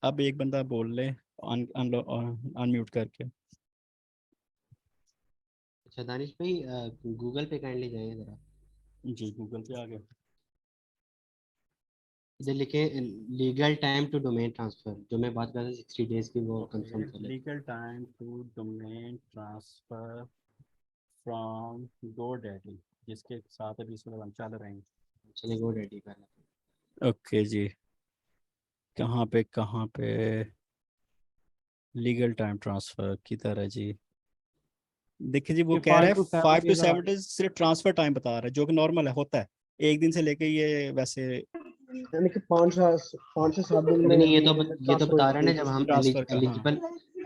अब एक बंदा बोल ले अनम्यूट करके। अच्छा दानिश भाई, गूगल पे काइंडली जाइए जरा। जी गूगल पे आ गए। इधर लिखे legal time to domain transfer, जो मैं बात कर रहा था 60 डेज की, वो कंफर्म कर ले। Legal time to domain transfer from GoDaddy, जिसके साथ अभी इसमें हम चल रहे हैं। चलिए GoDaddy कर लेते हैं। ओके जी, कहाँ पे लीगल टाइम ट्रांसफर की तरह जी। देखिए जी, वो कह रहा है 5 to 7 डेज सिर्फ ट्रांसफर टाइम बता रहा है, जो कि नॉर्मल है, होता है 1 दिन से लेके ये वैसे, यानी कि 5 से 7 दिन में। नहीं, ये तो बता रहा है ना, जब हम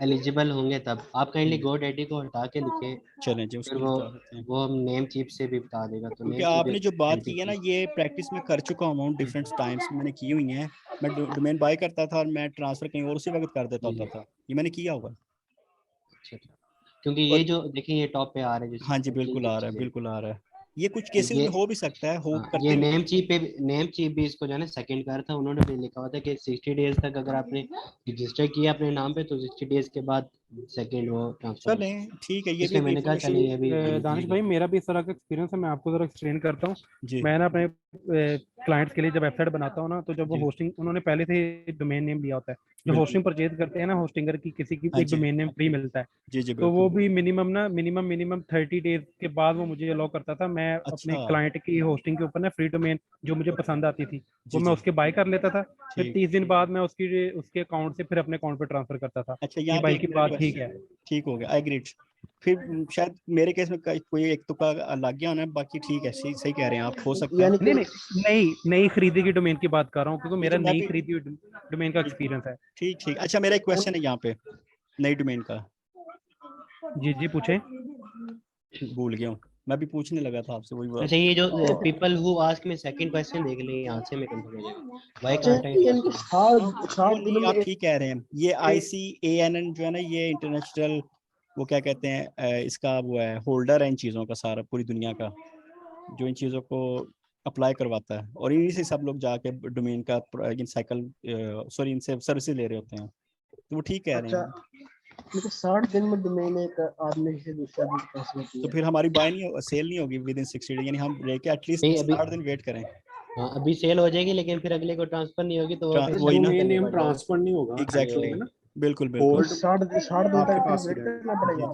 एलिजिबल होंगे तब। आप काइंडली GoDaddy को हटा के लिखे। चलें जी, फिर वो हम नेम चिप से भी बता देगा। तो क्योंकि आपने जो बात की है ना, ये प्रैक्टिस में कर चुका हूँ, डिफरेंट टाइम्स मैंने की हुई है। मैं डोमेन बाय करता था और मैं ट्रांसफर कहीं और उसी वक्त कर देता होता था, ये मैंने किया हुआ। क्योंकि ये जो देखिए ये टॉप पे आ रहा है। हाँ जी बिल्कुल आ रहा है, बिल्कुल आ रहा है। ये कुछ केसेस में हो भी सकता है, ये नेम चीप भी इसको जो है ना सेकंड कर था, उन्होंने भी लिखा हुआ था कि 60 डेज तक अगर आपने रजिस्टर किया अपने नाम पे, तो 60 डेज के बाद सेकंड वो ट्रांसफर। चलें ठीक है, ये भी मैंने कहा चलिए अभी। दानिश भाई, मेरा भी इस तरह का एक्सपीरियंस है, मैं आपको जरा एक्सप्लेन करता हूँ। मैं ना अपने क्लाइंट्स के लिए जब वेबसाइट बनाता हूँ ना, तो जब वो होस्टिंग, उन्होंने पहले से डोमेन नेम लिया होता है। जो होस्टिंग परचेज करते हैं ना, होस्टिंगर की किसी की एक डोमेन नेम फ्री मिलता है। तो वो भी मिनिमम 30 डेज के बाद वो मुझे अलाउ करता था। मैं अपने क्लाइंट की होस्टिंग के ऊपर ना फ्री डोमेन जो मुझे पसंद आती थी, वो मैं उसके बाय कर लेता था। फिर 30 दिन बाद मैं उसके अकाउंट से फिर अपने अकाउंट पे ट्रांसफर करता था। अच्छा, ये भाई की बात ठीक है, ठीक हो गया, आई एग्रीड। फिर शायद मेरे केस में कोई एक तुक्का लग गया होना, बाकी ठीक है, सही कह रहे हैं आप, हो सकता है। नई खरीदी की डोमेन की बात कर रहा हूँ, क्योंकि मेरा नई खरीदी हुई डोमेन का एक्सपीरियंस है। ठीक। अच्छा, मेरा एक क्वेश्चन है यहाँ पे नई डोमेन का। जी पूछे। भूल गया हूँ, मैं भी पूछने लगा था आपसे वही बात। अच्छा, ये जो people who ask me second question देख लें, यहाँ से मैं कंफ्यूज हो जाऊंगा। Why can't I? आप ठीक कह रहे हैं। ये ICANN जो है ना, ये इंटरनेशनल वो क्या कहते हैं, इसका वो है, होल्डर है इन चीज़ों का, सारा पूरी दुनिया का, जो इन चीज़ों को अप्लाई करवाता है, और इन्हीं से सब लोग जाके डोमेन का साइकिल सॉरी इनसे सर्विसेज ले रहे होते हैं। तो वो ठीक कह रहे हैं। लेकिन 60 दिन में डोमेन एक आदमी से दूसरा भी कैसे होती है? तो फिर हमारी सेल नहीं होगी विद इन 60 डेज, यानी हम लेके एटलीस्ट 60 दिन वेट करें। हाँ, अभी सेल हो जाएगी, लेकिन फिर अगले को ट्रांसफर नहीं होगी, तो वही ना, नेम ट्रांसफर नहीं होगा। एग्जैक्टली, बिल्कुल 60 दिन तक वेट करना पड़ेगा।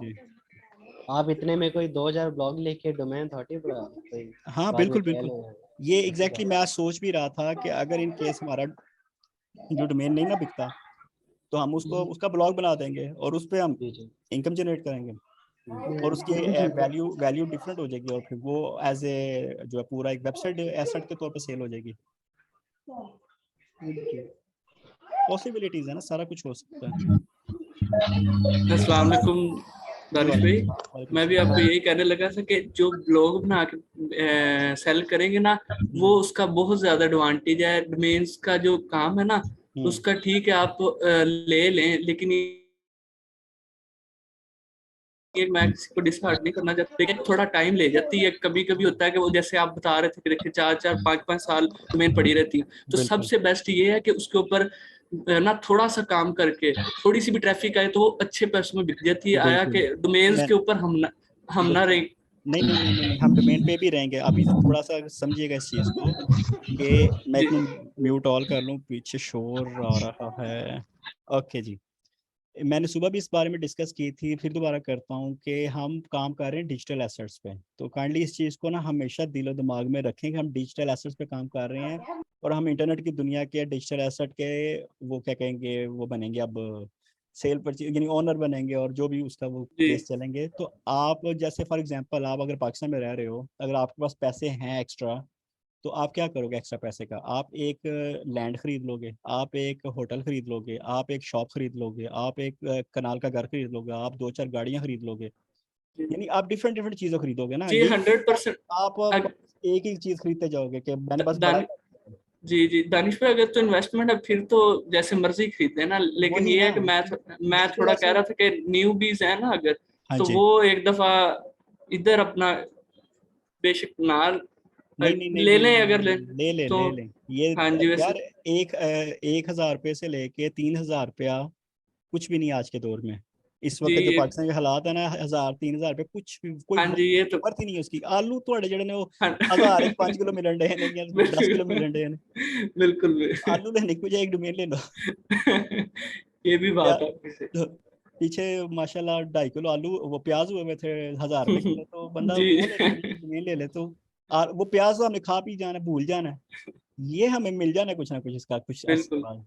आप इतने में कोई 2000 ब्लॉग लिख के डोमेन 30 पड़ा। हाँ बिल्कुल, ये एग्जैक्टली मैं आज सोच भी रहा था कि अगर इन केस हमारा जो डोमेन नहीं ना बिकता, तो हम उसका ब्लॉग बना देंगे और उस पर हम इनकम जनरेट करेंगे, और उसकी वैल्यू डिफरेंट हो जाएगी, और फिर वो एज ए जो है पूरा एक वेबसाइट एसेट के तौर पे सेल हो जाएगी। पॉसिबिलिटीज है ना, सारा कुछ हो सकता है। अस्सलाम वालेकुम दानिश भाई, मैं भी आपको यही कहने लगा था कि जो ब्लॉग बना के सेल करेंगे ना, वो उसका बहुत ज्यादा एडवांटेज है। डोमेन्स का जो काम है ना, उसका ठीक है आप ले लें, लेकिन ये मैं किसी को डिसहार्ट नहीं करना चाहता, लेकिन थोड़ा टाइम ले जाती है। कभी कभी होता है कि वो जैसे आप बता रहे थे कि देखिए 4-4, 5-5 साल डोमेन पड़ी रहती है। तो सबसे बेस्ट ये है कि उसके ऊपर ना थोड़ा सा काम करके, थोड़ी सी भी ट्रैफिक आए तो वो अच्छे पैसों में बिक जाती है। आया कि डोमेन्स के ऊपर हम ना रहे। नहीं, हम डोमेन पे भी रहेंगे। अभी थोड़ा सा समझिएगा इस चीज को, कि मैं म्यूट ऑल कर लूं, पीछे शोर आ रहा है। ओके जी, मैंने सुबह भी इस बारे में डिस्कस की थी, फिर दोबारा करता हूँ कि हम काम कर रहे हैं डिजिटल एसेट्स पे। तो काइंडली इस चीज़ को ना हमेशा दिलो दिमाग में रखें कि हम डिजिटल एसेट्स पे काम कर रहे हैं, और हम इंटरनेट की दुनिया के डिजिटल एसेट के वो क्या कहेंगे, वो बनेंगे अब सेल परचेज यानी ओनर बनेंगे और जो भी उसका वो जी। केस चलेंगे। तो आप जैसे फॉर एग्जांपल आप अगर पाकिस्तान में रह रहे हो, अगर आपके पास पैसे हैं एक्स्ट्रा, तो आप क्या करोगे एक्स्ट्रा पैसे का? आप एक लैंड खरीद लोगे, आप एक होटल खरीद लोगे, आप एक शॉप खरीद लोगे, आप एक कनाल का घर खरीद लोगे, आप 2-4 गाड़ियां खरीद लोगे, यानी आप डिफरेंट डिफरेंट चीज़ों खरीदोगे ना। जी ये 100%। आप एक ही चीज़ खरीदते जाओगे कि मैंने बस बड़ा जी जी दानिश भाई, अगर तो इन्वेस्टमेंट है फिर तो जैसे मर्जी खरीदे ना, लेकिन वही ये है ना। कि मैं थोड़ा कह रहा था कि न्यू बीज है ना अगर, हाँ तो जी। वो एक दफा इधर अपना बेशक ना नहीं नहीं नहीं ले नहीं लें, अगर ले ले ले तो ले ले ये हाँ जी। वैसे यार 1,000 रुपये से लेके 3,000 रुपया कुछ भी नहीं आज के दौर में। इस जी वक्त जो ये पाकिस्तान के हालात है ना, 1,000-3,000 रुपये कुछ भी कोई हाँ जी ये तो वर्थ ही नहीं है उसकी। आलू थोड़े जड़े ने वो हाँ, 5 किलो मिलन डे ने या 10 किलो मिलन डे ने, बिल्कुल आलू लेने की बजाय एक डोमेन ले लो ये भी बात या है। तो पीछे माशाल्लाह 2.5 किलो आलू वो प्याज हुए हुए थे 1,000 रुपये किलो, तो बंदा जी वो ले ले, डोमेन ले ले। तो वो प्याज तो हमने खा पी जाना, भूल जाना है, ये हमें मिल जाना है कुछ ना कुछ इसका कुछ अर्से बिल्कुल बाद।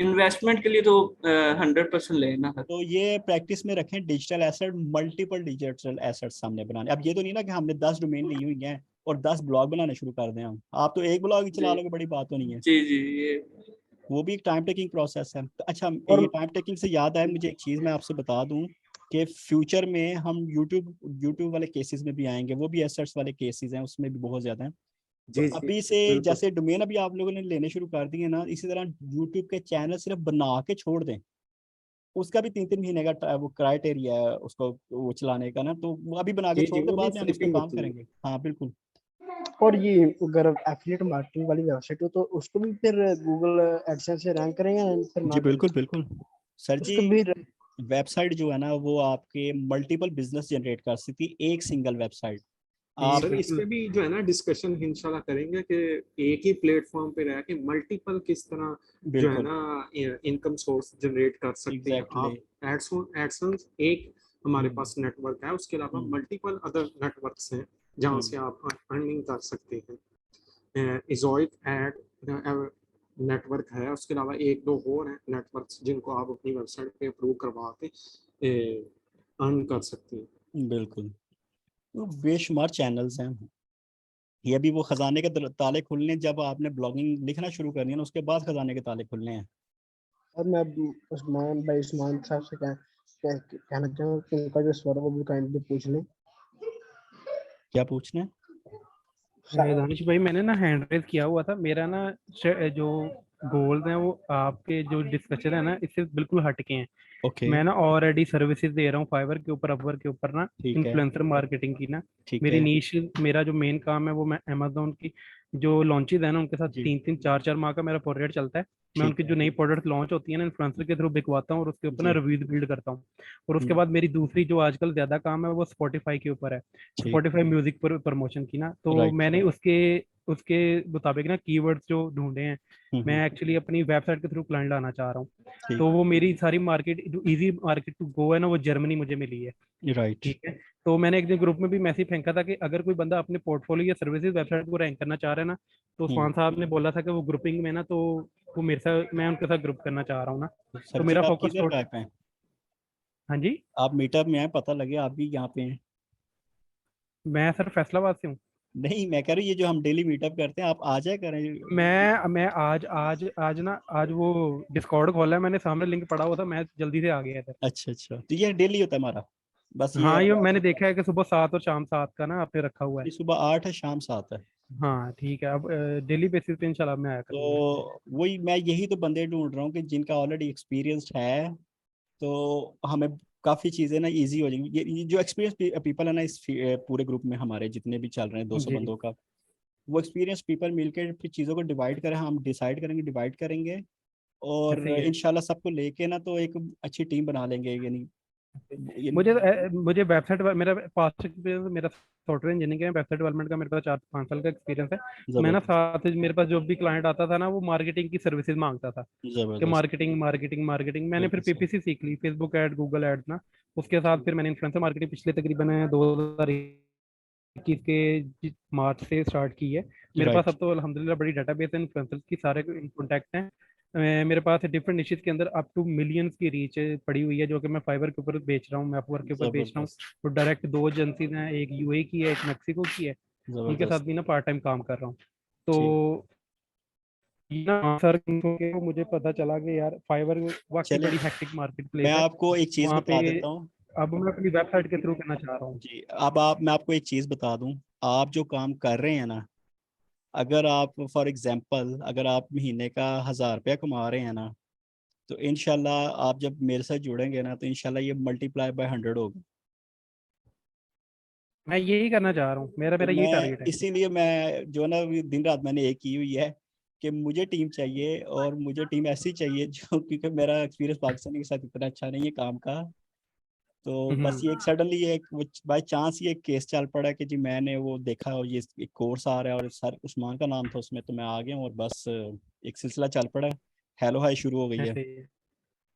इन्वेस्टमेंट के लिए तो 100% लेना है। तो ये प्रैक्टिस में रखें, digital asset, multiple digital asset सामने बनाने। अब ये तो नहीं ना कि हमने 10 डोमेन ली हुई हैं और 10 ब्लॉग बनाने शुरू कर दें हम। आप तो एक ब्लॉग ही चला जी लोगे, बड़ी बात तो नहीं है, जी जी ये वो भी एक टाइम टेकिंग प्रोसेस है। तो अच्छा, और ये टाइम टेकिंग से याद आया मुझे, एक चीज़ मैं आपसे बता दूं कि फ्यूचर में हम यूट्यूब वाले केसेस में भी आएंगे, वो भी एसेट्स वाले केसेस हैं, उसमें भी बहुत ज़्यादा हैं। तो जी जी अभी से बिल्कुल। जैसे डोमेन अभी आप लोगों ने लेने शुरू कर दिए ना, इसी तरह यूट्यूब के चैनल सिर्फ बना के छोड़ दें, उसका भी 3-3 महीने का वो क्राइटेरिया है उसको वो चलाने का ना, तो वो अभी बना के जी जी छोड़ दे, वो भी बाद में हम उस पर फ्लिपिंग काम होती है। करेंगे। हाँ बिल्कुल। और ये अगर एफिलिएट मार्केटिंग वाली वेबसाइट हो तो उसको भी फिर गूगल एडसेंस से रैंक करेंगे या फिर जी ना बिल्कुल बिल्कुल सर जी। उसको भी वेबसाइट जो है ना, वो आपके मल्टीपल बिजनेस जनरेट कर सकती है, एक सिंगल वेबसाइट। आप सर इस पे भी जो है ना डिस्कशन इंशाल्लाह करेंगे कि एक ही प्लेटफॉर्म पे रह के मल्टीपल किस तरह जो है बिल्कुल ना इनकम सोर्स जनरेट कर सकते हैं एग्जैक्टली आप। एडसन्स एक हमारे पास नेटवर्क है, उसके अलावा मल्टीपल अदर नेटवर्क्स हैं जहाँ से आप अर्निंग कर सकते हैं। इजोइक एड नेटवर्क है, उसके अलावा 1-2 और हैं नेटवर्क्स जिनको आप अपनी वेबसाइट पे अप्रूव करवा के अर्न कर सकते हैं। बिल्कुल। तो बेशुमार चैनल्स हैं, ये अभी वो खजाने के ताले खुलने, जब आपने ब्लॉगिंग लिखना शुरू करनी है ना, उसके बाद खजाने के ताले खुलने हैं। और मैं उस्मान भाई उस्मान साहब से कहना चाहूँगा कि उनका जो सवाल है वो भी काइंडली पूछ लें। क्या पूछना है? दानिश भाई, मैंने ना हैंड रेज किया हुआ था, मेरा ना जो गोल्स हैं वो आपके जो डिस्कशन है ना इससे बिल्कुल हटके हैं। ओके मैं ना ऑलरेडी सर्विसेज दे रहा हूँ फाइवर के ऊपर, अपवर्क के ऊपर ना, ठीक है इन्फ्लुएंसर मार्केटिंग की ना। ठीक मेरी है नीश, मेरा जो मेन काम है वो मैं अमेजोन की जो लॉन्चेज है ना उनके साथ जी 3-4 माह का मेरा प्रोजेक्ट चलता है। मैं ठीक उनकी है जो नई प्रोडक्ट लॉन्च होती है ना इन्फ्लुएंसर के थ्रू बिकवाता हूँ और उसके ऊपर ना जी रिव्यूज बिल्ड करता हूँ। और उसके बाद मेरी दूसरी जो आजकल ज्यादा काम है वो स्पॉटिफाई के ऊपर है, ठीक स्पॉटिफाई म्यूजिक पर प्रमोशन की ना। तो राइट मैंने उसके उसके मुताबिक ना कीवर्ड्स जो ढूंढे हैं, मैं एक्चुअली अपनी वेबसाइट के थ्रू क्लाइंट लाना चाह रहा हूँ। ठीक तो वो मेरी सारी मार्केट जो इजी मार्केट टू गो है ना वो जर्मनी मुझे मिली है। राइट ठीक है। तो मैंने एक दिन ग्रुप में भी मैसेज फेंका था कि अगर कोई बंदा अपने पोर्टफोलियो या सर्विसेज वेबसाइट को रैंक करना चाह रहा है ना, तो उस्मान साहब ने बोला था कि वो ग्रुपिंग में ना, तो वो मेरे साथ, मैं उनके साथ ग्रुप करना चाह रहा हूँ ना। सर तो जी मेरा आप फोकस किधर तो, गए पे हैं? हाँ जी, आप मीटअप में आए, पता लगे आप भी यहाँ पे हैं। मैं सर फैसलाबाद से हूँ। नहीं मैं कह रही हूँ ये जो हम डेली मीटअप करते हैं, आप आ जाए करें। मैं आज आज आज ना आज वो डिस्कॉर्ड खोला है मैंने, सामने लिंक पड़ा हुआ था, मैं जल्दी से आ गया था। अच्छा अच्छा, तो ये डेली होता है हमारा, बस ये हाँ, है ये मैंने देखा है कि सुबह 7 और शाम 7 का ना आपने रखा हुआ है। कि सुबह 8 है शाम 7 है। हाँ ठीक है, अब डेली बेसिस पे इंशाल्लाह मैं आया करूँगा। तो वही मैं यही तो बंदे ढूंढ रहा हूँ कि जिनका ऑलरेडी एक्सपीरियंस है, तो हमें काफ़ी चीज़ें ना इजी हो जाएंगी। ये जो एक्सपीरियंस पीपल है ना इस पूरे ग्रुप में हमारे जितने भी चल रहे हैं 200 जी बंदों का, वो एक्सपीरियंस पीपल मिलकर फिर चीज़ों को डिवाइड करें, हम डिसाइड करेंगे डिवाइड करेंगे और सही है। इंशाल्लाह सबको लेके ना तो एक अच्छी टीम बना लेंगे। यानी मुझे वेबसाइट, मेरा पास्ट एक्सपीरियंस, मेरा सॉफ्टवेयर इंजीनियरिंग है, वेबसाइट डेवलपमेंट का मेरे पास 4-5 साल का एक्सपीरियंस है। मैं ना ज़बरदस्त साथ ही मेरे पास जो भी क्लाइंट आता था ना वो मार्केटिंग की सर्विसेज मांगता था कि ज़बरदस्त मार्केटिंग मार्केटिंग मार्केटिंग। मैंने फिर बिल्कुल सही पीपीसी सीख ली, फेसबुक ऐड, गूगल एड्स ना। उसके साथ फिर मैंने इन्फ्लुएंसर मार्केटिंग पिछले तकरीबन 2021 के मार्च से स्टार्ट की है। मेरे पास राइट अब तो अल्हम्दुलिल्लाह बड़ी डाटाबेस है, इन्फ्लुएंसर्स की सारे कॉन्टैक्ट हैं। मेरे पास डिफरेंट निशेस के अंदर अप टू मिलियंस की रीच पड़ी हुई है, जो कि मैं फाइवर के ऊपर बेच रहा हूँ, मैं अपवर्क के ऊपर बेच रहा हूँ। जबरदस्त तो डायरेक्ट 2 एजेंसीज हैं, एक यूएई की है, एक मेक्सिको की है, उनके साथ जबरदस्त। भी ना पार्ट टाइम काम कर रहा हूँ। ठीक, तो ये ना सर के मुझे पता चला कि यार फाइवर वाकई चले बड़ी हेक्टिक मार्केट मैं प्लेस है आपको एक चीज वहाँ पे। बता देता हूँ। अब मैं अपनी वेबसाइट के थ्रू करना चाह रहा हूँ। जी, अब आप मैं आपको एक चीज बता दूं। आप जो काम कर रहे हैं ना, अगर आप फॉर एग्जांपल अगर आप महीने का 1000 रुपया कमा रहे हैं ना, तो इंशाल्लाह आप जब मेरे साथ जुड़ेंगे ना, तो इंशाल्लाह ये मल्टीप्लाई बाय 100 होगा। मैं यही करना चाह रहा हूँ, मेरा तो मेरा यही मैं टारगेट है। इसीलिए मैं जो है ना दिन रात मैंने एक की हुई है कि मुझे टीम चाहिए, और मुझे टीम ऐसी चाहिए जो, क्योंकि मेरा एक्सपीरियंस पाकिस्तानी के साथ इतना अच्छा नहीं है काम का। तो बस ये एक सडनली ये एक बाय चांस ये एक केस चल पड़ा कि जी मैंने वो देखा और ये एक कोर्स आ रहा है और सर उस्मान का नाम था उसमें, तो मैं आ गया हूँ और बस एक सिलसिला चल पड़ा। हेलो हाय शुरू हो गई है। ऐसे ही है,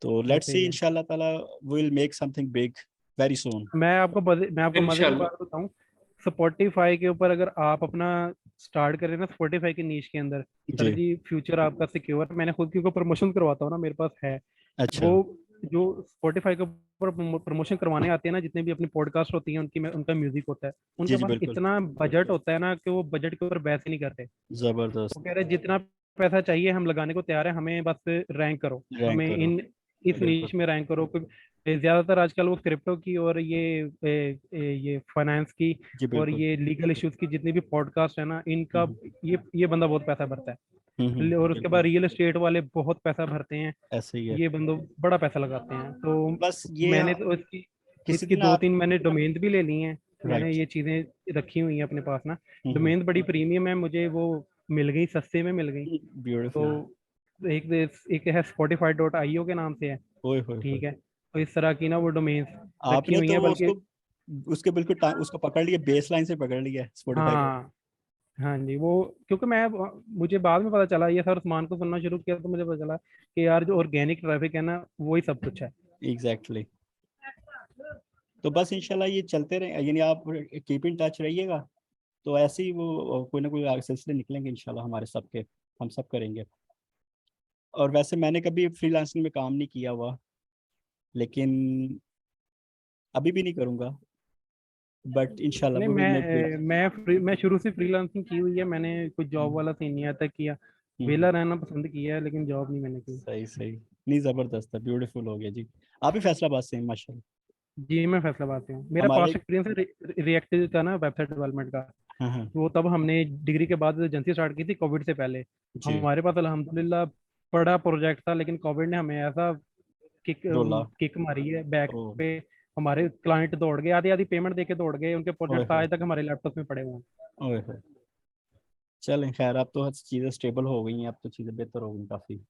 तो लेट्स ऐसे सी ही है। इंशाल्लाह ताला will make something big very soon. मैं आपको मजे की इंशाल्लाह। बात बताऊं, स्पॉटिफाई के ऊपर अगर आप अपना स्टार्ट करें ना स्पॉटिफाई की नीश के अंदर, सर जी, जी फ्यूचर आपका सिक्योर। मैंने खुद क्योंकि प्रमोशन करवाता हूँ ना, मेरे पास है अच्छा। वो जो स्पॉटिफाई के ऊपर प्रमोशन करवाने आते हैं ना, जितने भी अपनी पॉडकास्ट होती हैं उनकी उनका म्यूजिक होता है, जी उनके जी पास बिल्कुल। इतना बजट होता है ना कि वो बजट के ऊपर बहस ही नहीं करते। जबरदस्त। वो कह रहे जितना पैसा चाहिए हम लगाने को तैयार है, हमें बस रैंक करो, रैंक हमें करो। इन इस बिल्कुल। नीश में रैंक करो। ज्यादातर आजकल वो क्रिप्टो की और ये फाइनेंस की जी और बिल्कुल। ये लीगल इश्यूज की जितनी भी पॉडकास्ट है ना, इनका ये बंदा बहुत पैसा भरता है। और उसके बाद बिल्कुल रियल एस्टेट वाले बहुत पैसा भरते हैं, ऐसे ही है। ये बंदो बड़ा पैसा लगाते हैं। तो बस ये मैंने तो इसकी किसी इसकी दिन दो आप तीन मैंने डोमेन भी ले ली हैं। मैंने राइट। ये चीजें रखी हुई हैं अपने पास ना, डोमेन बड़ी प्रीमियम है, मुझे वो मिल गई, सस्ते में मिल गई। तो ब्यूटीफुल। एक है spotify.io के नाम से है, ओए होए होए। ठीक है। तो इस तरह की ना वो डोमेन्स रखी आपने हुई तो हैं, बल्कि उसको उसके बिल्कुल उसको पकड़ लिया, बेस लाइन से पकड़ लिया स्पॉटिफाई को। हाँ हाँ जी। वो क्योंकि मुझे बाद में पता चला, ये सर उस्मान को सुनना शुरू किया तो मुझे पता चला कि यार जो ऑर्गेनिक ट्रैफिक है ना, वही सब कुछ है। एग्जैक्टली। तो बस इंशाल्लाह ये चलते रहे, यानी आप कीप इन टच रहिएगा। तो ऐसे ही वो कोई ना कोई आगे सिलसिले निकलेंगे इंशाल्लाह हमारे सबके, हम सब करेंगे। और वैसे मैंने कभी फ्रीलांसिंग में काम नहीं किया हुआ, लेकिन अभी भी नहीं करूँगा, बट इंशाल्लाह नहीं, वी विल मेक बिग। मैं शुरू से फ्रीलांसिंग की हुई है, मैंने कोई जॉब वाला सीन नहीं आता किया। वेला रहना पसंद किया है, लेकिन जॉब नहीं मैंने की। सही सही। नहीं जबरदस्त है, ब्यूटीफुल हो गया जी। आप भी फैसलाबाद से हैं माशाल्लाह। जी मैं फैसलाबाद से हूँ, मेरा हमारे पास्ट एक्सपीरियंस है रिएक्ट का ना, वेबसाइट डेवलपमेंट का। हाँ हाँ वो तब हमने डिग्री के बाद एजेंसी स्टार्ट की थी कोविड से पहले। जी। हमारे पास अल्हम्दुलिल्लाह बड़ा प्रोजेक्ट था, लेकिन कोविड ने हमें ऐसा किक रोला। किक मारी है बैक ओ पे। हमारे क्लाइंट दौड़ गए, आधी आधी पेमेंट देके दौड़ गए, उनके ओए प्रोजेक्ट होए आज तक हमारे लैपटॉप में पड़े हुए हैं। ओए होए। चलें खैर, अब तो हर चीज़ें स्टेबल हो गई हैं, अब तो चीज़ें बेहतर हो गई काफ़ी।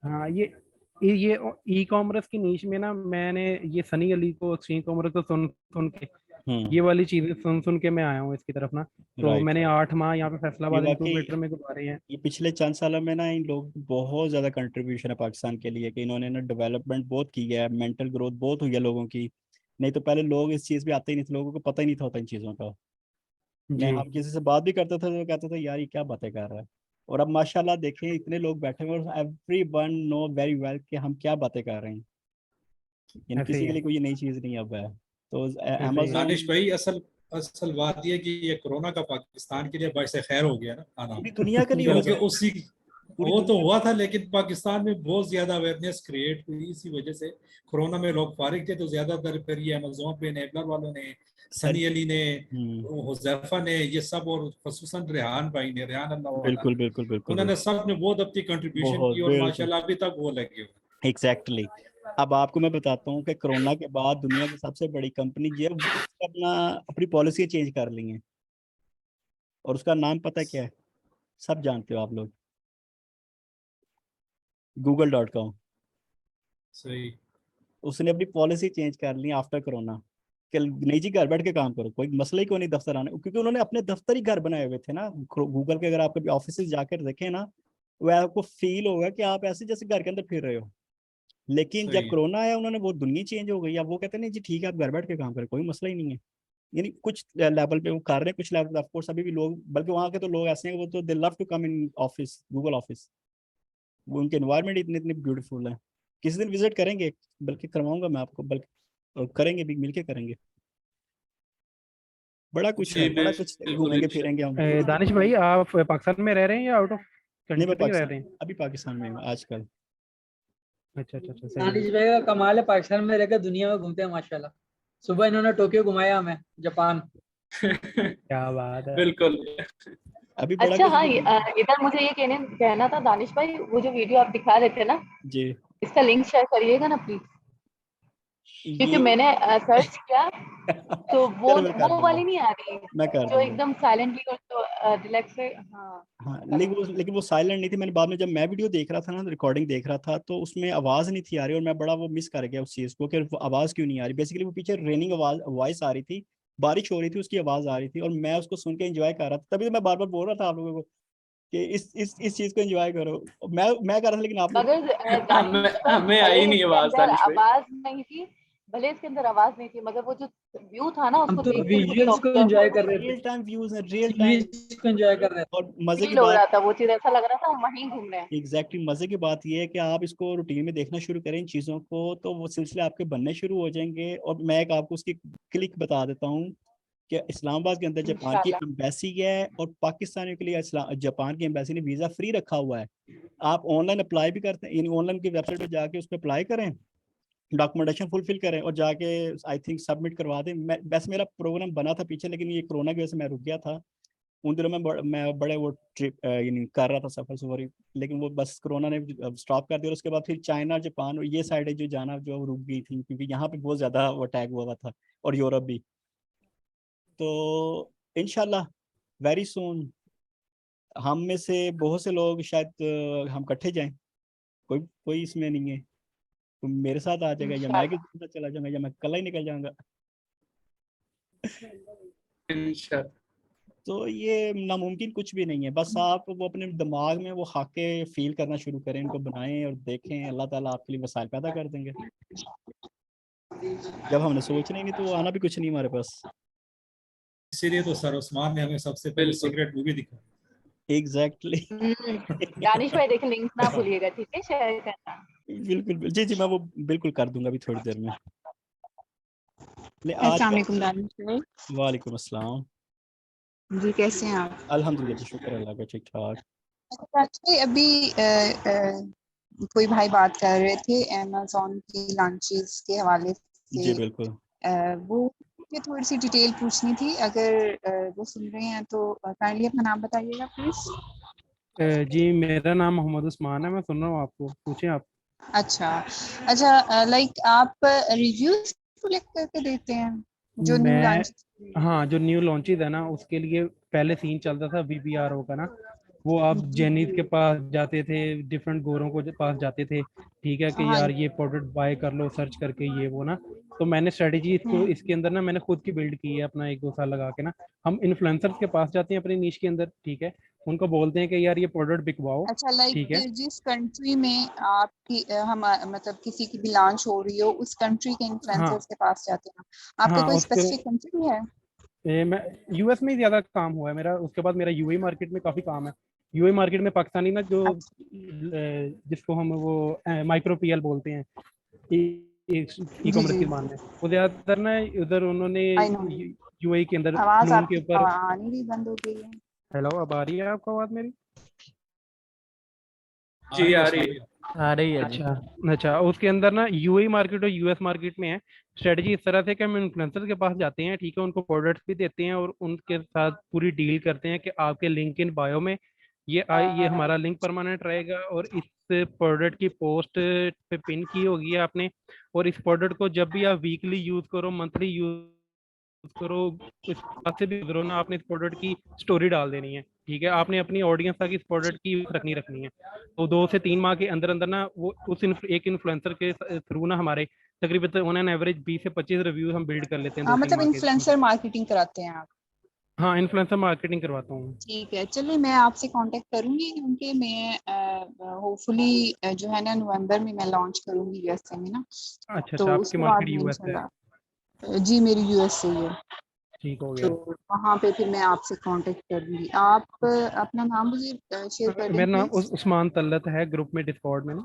हाँ ये ई कॉमर्स की नीश में ना, मैंने ये सनी अली को, एक्सचेंज कॉमर्स को सुन सुन के, ये वाली चीजें सुन सुन के मैं आया हूँ इसकी तरफ ना। तो राइट मैंने राइट। 8 माह यहाँ पे ये फैसलाबाद वाकई इंक्यूबेटर में गुजारे हैं। ये पिछले चंद सालों में ना इन लोग बहुत ज़्यादा कंट्रीब्यूशन है पाकिस्तान के लिए, कि इन्होंने ना डेवलपमेंट बहुत की है, मेंटल ग्रोथ बहुत हुई है लोगों की। नहीं तो पहले लोग इस चीज़ पे आते ही नहीं थे, लोगों को पता ही नहीं था होता इन चीज़ों का। मैं जी हम किसी से बात भी करते थे तो कहते थे यार ये क्या बातें कर रहा है। और अब माशाल्लाह देखें इतने लोग बैठे हुए और every one know very well कि हम क्या बातें कर रहे हैं। यानी ऐसे ही किसी के है, लिए कोई नई चीज़ नहीं अब है। तो ऐसे ही है। अमेजोन दानिश भाई, असल असल बात यह कि ये कोरोना का पाकिस्तान के लिए बाइस खैर हो गया ना आना, पूरी दुनिया का नहीं हो क्योंकि गया, उसी पूरी वो तो दुनिया हुआ था, लेकिन पाकिस्तान में बहुत ज्यादा अवेयरनेस क्रिएट हुई इसी वजह से। कोरोना में लोग फारिग थे तो ज्यादातर फिर ये अमेज़न पे एनेबलर वालों ने, सर। सनी अली ने, हम्म, हुजैफा ने, ये सब, और खसूसन रेहान भाई ने, रेहान अल्लाह वाला बिल्कुल ने, बिल्कुल बिल्कुल उन्होंने बिल्कुल। सब ने बहुत अपनी कंट्रीब्यूशन बहुत की और बिल्कुल माशाल्लाह अभी तक वो लगे हुए। Exactly exactly। अब आपको मैं बताता हूँ कि कोरोना के बाद दुनिया की सबसे बड़ी कंपनी जो है उसने अपनी पॉलिसी चेंज कर ली है, और उसका नाम पता है क्या है? सब जानते हो आप लोग, google.com। सही। उसने अपनी पॉलिसी चेंज कर ली आफ्टर कोरोना, कि नहीं जी घर बैठ के काम करो, कोई मसला ही कोई नहीं दफ्तर आने, क्योंकि उन्होंने अपने दफ्तर ही घर बनाए हुए थे ना। गूगल के अगर आप कभी ऑफिस जाकर देखें ना, वो आपको फील होगा कि आप ऐसे जैसे घर के अंदर फिर रहे हो। लेकिन जब सही। कोरोना आया उन्होंने वो दुनिया चेंज हो गई। अब वो कहते हैं नहीं जी ठीक है, आप घर बैठ के काम करें, कोई मसला ही नहीं है। यानी कुछ लेवल पे वो कर रहे हैं, कुछ लेवल पे ऑफ कोर्स अभी भी लोग, बल्कि वहाँ के तो लोग ऐसे हैं कि वो तो they love to come in office, Google office. वो उनके एनवायरनमेंट इतने इतने ब्यूटीफुल है। किसी दिन विजिट करेंगे, बल्कि करवाऊंगा मैं आपको, बल्कि और करेंगे भी, मिलके करेंगे। बड़ा कुछ जी है, बड़ा कुछ बिल्कुल घूमेंगे इंशाल्लाह। फिरेंगे हम। दानिश भाई आप पाकिस्तान में रह रहे हैं या आउट ऑफ नहीं, मैं कंट्री रह पाकिस्तान, रहे हैं? अभी पाकिस्तान में हूँ आजकल। अच्छा अच्छा अच्छा, सही है। दानिश भाई का कमाल है, पाकिस्तान में रहकर दुनिया में घूमते हैं माशाल्लाह। सुबह इन्होंने टोक्यो घुमाया हमें, जापान। क्या बात है। बिल्कुल। अभी बड़ा अच्छा कुछ हाँ, इधर मुझे ये कहना था दानिश भाई, वो जो वीडियो आप दिखा रहे थे ना, जी। इसका लिंक शेयर करिएगा ना प्लीज, क्योंकि ये मैंने सर्च किया तो चलो मैं कर वो दूंगा, वाली नहीं आ रही, मैं कर जो दूंगा। एकदम साइलेंटली और जो रिलैक्स है। हाँ हाँ, लेकिन वो साइलेंट नहीं थी। मैंने बाद में जब मैं वीडियो देख रहा था ना, रिकॉर्डिंग देख रहा था, तो उसमें आवाज नहीं थी आ रही, और मैं बड़ा वो मिस कर गया उस चीज को कि वो आवाज क्यों नहीं आ रही। बेसिकली वो पीछे रेनिंग आवाज वॉइस आ रही थी, बारिश हो रही थी, उसकी आवाज आ रही थी, और मैं उसको सुन के एंजॉय कर रहा था। तभी तो मैं बार बार बोल रहा था आप लोगों को कि इस चीज को एंजॉय करो। मैं कर रहा था, लेकिन आप लोग मगर दानिश भाई हमें भले आई नहीं इसके आवाज अंदर दानिश भाई। आवाज नहीं थी, भले इसके अंदर आवाज नहीं थी, मगर वो जो व्यू था ना, हम उसको तो देख के मुझे विजुअल्स को एंजॉय कर रहे थे, रियल टाइम व्यूज है, रियल टाइम, सीरीज को एंजॉय कर रहे थे। और मजे की फील हो बात रहा था वो चीज, ऐसा लग रहा था हम वहीं घूम रहे हैं। एग्जैक्टली मजे की बात यह है कि आप इसको रूटीन में देखना शुरू करें इन चीज़ों को, तो वो सिलसिले आपके बनने शुरू हो जाएंगे। और मैं एक आपको उसकी क्लिक बता देता हूँ कि इस्लामाबाद के अंदर जापान की इंशाल्लाह। एम्बेसी है, और पाकिस्तानियों के लिए जापान की एम्बेसी ने वीज़ा फ्री रखा हुआ है। आप ऑनलाइन अप्लाई भी करते हैं, ऑनलाइन की वेबसाइट पर जाके उस पर अप्लाई करें, डॉक्यूमेंटेशन फुलफिल करें, और जाके आई थिंक सबमिट करवा दें। मैं वैसे मेरा प्रोग्राम बना था पीछे, लेकिन ये कोरोना की वजह से मैं रुक गया था। उन दिनों में मैं बड़े वो ट्रिप यानी कर रहा था, सफर सफर, लेकिन वो बस कोरोना ने स्टॉप कर दिया। और उसके बाद फिर चाइना, जापान और ये साइड जो जाना जो रुक गई थी, क्योंकि यहाँ पे बहुत ज़्यादा वो अटैक हुआ था, और यूरोप भी। तो इंशाल्लाह वेरी सून हम में से बहुत से लोग शायद हम इकट्ठे जाएं, कोई कोई इसमें नहीं है। तो मेरे साथ आ जाएगा, या मैं किसी के साथ चला जाऊंगा, या मैं कल ही निकल जाऊंगा। इंशाल्लाह। तो ये नामुमकिन कुछ भी नहीं है। बस आप वो अपने दिमाग में वो खाके फील करना शुरू करें, इनको बनाएं और देखें, अल्लाह ताला आपके लिए वसाइल पैदा कर देंगे। जब हमने सोचना ही नहीं, तो वो आना भी कुछ नहीं हमारे पास। इसीलिए तो सर उस्मान ने हमें सबसे पहले बिल्कुल। सीक्रेट मूवी दिखा। एग्जैक्टली। दानिश भाई देखें, लिंक ना भूलिएगा, ठीक है, शेयर करना। बिल्कुल जी जी, मैं वो बिल्कुल कर दूंगा अभी थोड़ी देर में। आज अस्सलाम वालेकुम दानिश भाई। वालेकुम अस्सलाम। जी कैसे हैं आप? अल्हम्दुलिल्लाह जी, शुक्र अल्लाह का, ठीक ठाक। अच्छा, अभी कोई भाई बात कर रहे थे अमेज़न की लॉन्चेस के हवाले जी से, बिल्कुल। वो मुझे थोड़ी सी डिटेल पूछनी थी। अगर वो सुन रहे हैं तो काइंडली अपना नाम बताइएगा प्लीज। जी मेरा नाम मोहम्मद उस्मान है, मैं सुन रहा हूँ आपको, पूछें आप। अच्छा, लाइक आप रिव्यूज कलेक्ट करके देते हैं जो न्यू मैं लॉन्च? हाँ, जो न्यू लॉन्चेस है ना, उसके लिए पहले सीन चलता था VPRO का ना, वो आप जेनिस के पास जाते थे, डिफरेंट गोरों को पास जाते थे, ठीक है, कि हाँ यार ये प्रोडक्ट बाय कर लो सर्च करके, ये वो ना। तो मैंने स्ट्रेटेजी इसको इसके अंदर ना मैंने खुद की बिल्ड की है अपना 1-2 साल लगा के ना। हम इन्फ्लुएंसर्स के पास जाते हैं अपनी नीश के अंदर, ठीक है, उनको बोलते हैं कि यार ये प्रोडक्ट बिकवाओ, अच्छा, ठीक है। लाइक जिस कंट्री में आपकी मतलब किसी की भी लॉन्च हो रही हो, उस कंट्री के हाँ इन्फ्लुएंसर्स के पास जाते हैं। आपका हाँ, कोई उसके स्पेसिफिक कंट्री है? मैं US में ही ज्यादा काम हुआ है मेरा, उसके बाद मेरा UAE मार्केट में काफी काम है। UAE मार्केट में पाकिस्तानी ना जो जिसको हम वो माइक्रो PL बोलते हैं, ई जी कॉमर्स जी, की मान है, वो ज्यादातर ना उधर उन्होंने आई नो। UAE के अंदर आवाज नून के आपकी ऊपर। आनी भी बंद हो गई है। हेलो, अब आ रही है आपको आवाज मेरी? जी आ रही है। आ रही है जी। अच्छा, उसके अंदर ना UAE मार्केट और US मार्केट में है स्ट्रेटजी इस तरह से कि हम इन्फ्लुएंसर के पास जाते हैं, ठीक है, उनको प्रोडक्ट्स भी देते हैं और उनके साथ पूरी डील करते हैं कि आपके लिंक इन बायो में ये हमारा लिंक परमानेंट रहेगा, और इस प्रोडक्ट की पोस्ट पे पिन की होगी आपने, और इस प्रोडक्ट को जब भी आप वीकली यूज करो, मंथली यूज करो, कुछ बात से भी गुजरो ना, आपने इस प्रोडक्ट की स्टोरी डाल देनी है, ठीक है, आपने अपनी ऑडियंस तक इस प्रोडक्ट की रखनी है। तो 2 से 3 माह के अंदर अंदर ना वो उस एक इन्फ्लुएंसर के थ्रू ना हमारे तकरीबन ऑन एन एवरेज 20 से 25 रिव्यू हम बिल्ड कर लेते हैं 2-3 मतलब माह के इन्फ्लुएंसर अंदर। मार्केटिंग कराते हैं आप? हाँ, इन्फ्लुएंसर मार्केटिंग करवाता हूँ। ठीक है, चलिए मैं आपसे कांटेक्ट करूंगी, क्योंकि मैं होपफुली जो है ना नवंबर में मैं लॉन्च करूंगी USA में ना, अच्छा तो अच्छा, आपकी उसके बाद मार्केट में US है। इंशाल्लाह। जी मेरी US से ही है। ठीक हो तो गया। वहाँ पे फिर मैं आपसे कांटेक्ट कर लूंगी। आप अपना नाम मुझे शेयर कर दें मेरा नाम प्लीज। उस्मान तल्लत है, ग्रुप में डिस्कॉर्ड में ना।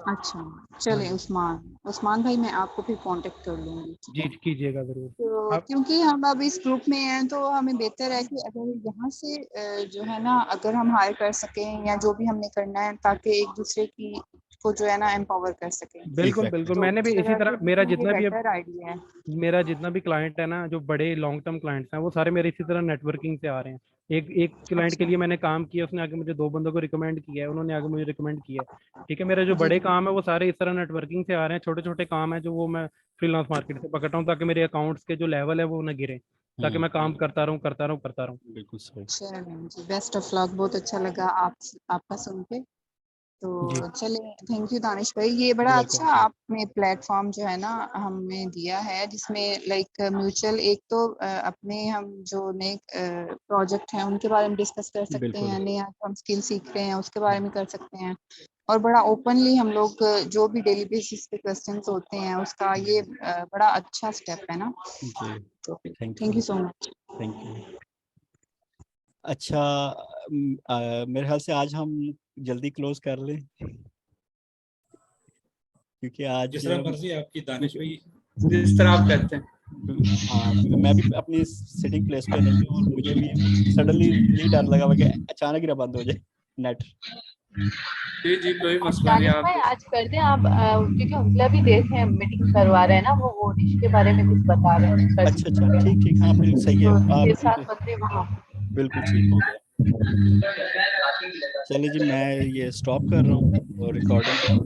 अच्छा चलें, उस्मान भाई मैं आपको फिर कांटेक्ट कर लूंगी, ठीक है। जी कीजिएगा जरूर। तो आप क्योंकि हम अब इस ग्रुप में हैं तो हमें बेहतर है कि अगर यहाँ से जो है ना, अगर हम हायर कर सकें या जो भी हमने करना है, ताकि एक दूसरे की को जो है ना एम्पावर कर सकें। बिल्कुल बिल्कुल, तो मैंने भी इस इसी तरह तरह, से मेरा ये जितना भी अब बेहतर आइडिया है। मेरा जितना भी क्लाइंट है ना, जो बड़े लॉन्ग टर्म क्लाइंट्स हैं, वो सारे मेरे इसी तरह नेटवर्किंग से आ रहे हैं। एक क्लाइंट के अच्छा लिए मैंने काम किया, उसने आगे मुझे 2 बंदों को रिकमेंड किया है, उन्होंने आगे मुझे रिकमेंड किया है। ठीक है, मेरे जो जी बड़े जी काम है वो सारे इस तरह नेटवर्किंग से आ रहे हैं। छोटे छोटे काम है जो वो मैं फ्रीलांस मार्केट से पकड़ता हूँ, ताकि मेरे अकाउंट्स के जो लेवल है वो ना गिरे, ताकि मैं काम करता रहूँ करता रहूँ करता रहूँ। बिल्कुल सही। चलें जी, बेस्ट ऑफ लक। बहुत अच्छा लगा आपका सुन के। जी तो चले, थैंक यू दानिश भाई। ये बड़ा अच्छा आपने प्लेटफॉर्म जो है ना हमें दिया है, जिसमें लाइक म्यूचुअल, एक तो अपने हम जो नए प्रोजेक्ट हैं उनके बारे में डिस्कस कर सकते बिल्कुल हैं, नया हम स्किल सीख रहे हैं उसके बारे में कर सकते हैं, और बड़ा ओपनली हम लोग जो भी डेली बेसिस पे क्वेश्चंस होते हैं उसका ये बड़ा अच्छा स्टेप है ना। जी तो thank thank you you so much. Thank you. अच्छा मेरे ख्याल से आज हम जल्दी क्लोज कर लें, क्योंकि आज जिस तरह मर्जी आपकी दानिश भाई, जिस तरह आप कहते हैं। हाँ क्योंकि मैं भी अपनी सिटिंग प्लेस पे नहीं हूँ और मुझे भी सडनली डर लगा हुआ कि अचानक ही ना बंद हो जाए नेट। जी जी कोई मसला नहीं। दानिश भाई आप आज करते हैं आप, क्योंकि उनका भी देख हैं मीटिंग करवा रहे हैं ना, वो डिश के बारे में कुछ बता रहे हैं अच्छा अच्छा ठीक ठीक, हाँ फिर सही है, तो आप 6-7 बंदे वहाँ। बिल्कुल ठीक हो गया। चलिए जी मैं ये स्टॉप कर रहा हूँ और रिकॉर्डिंग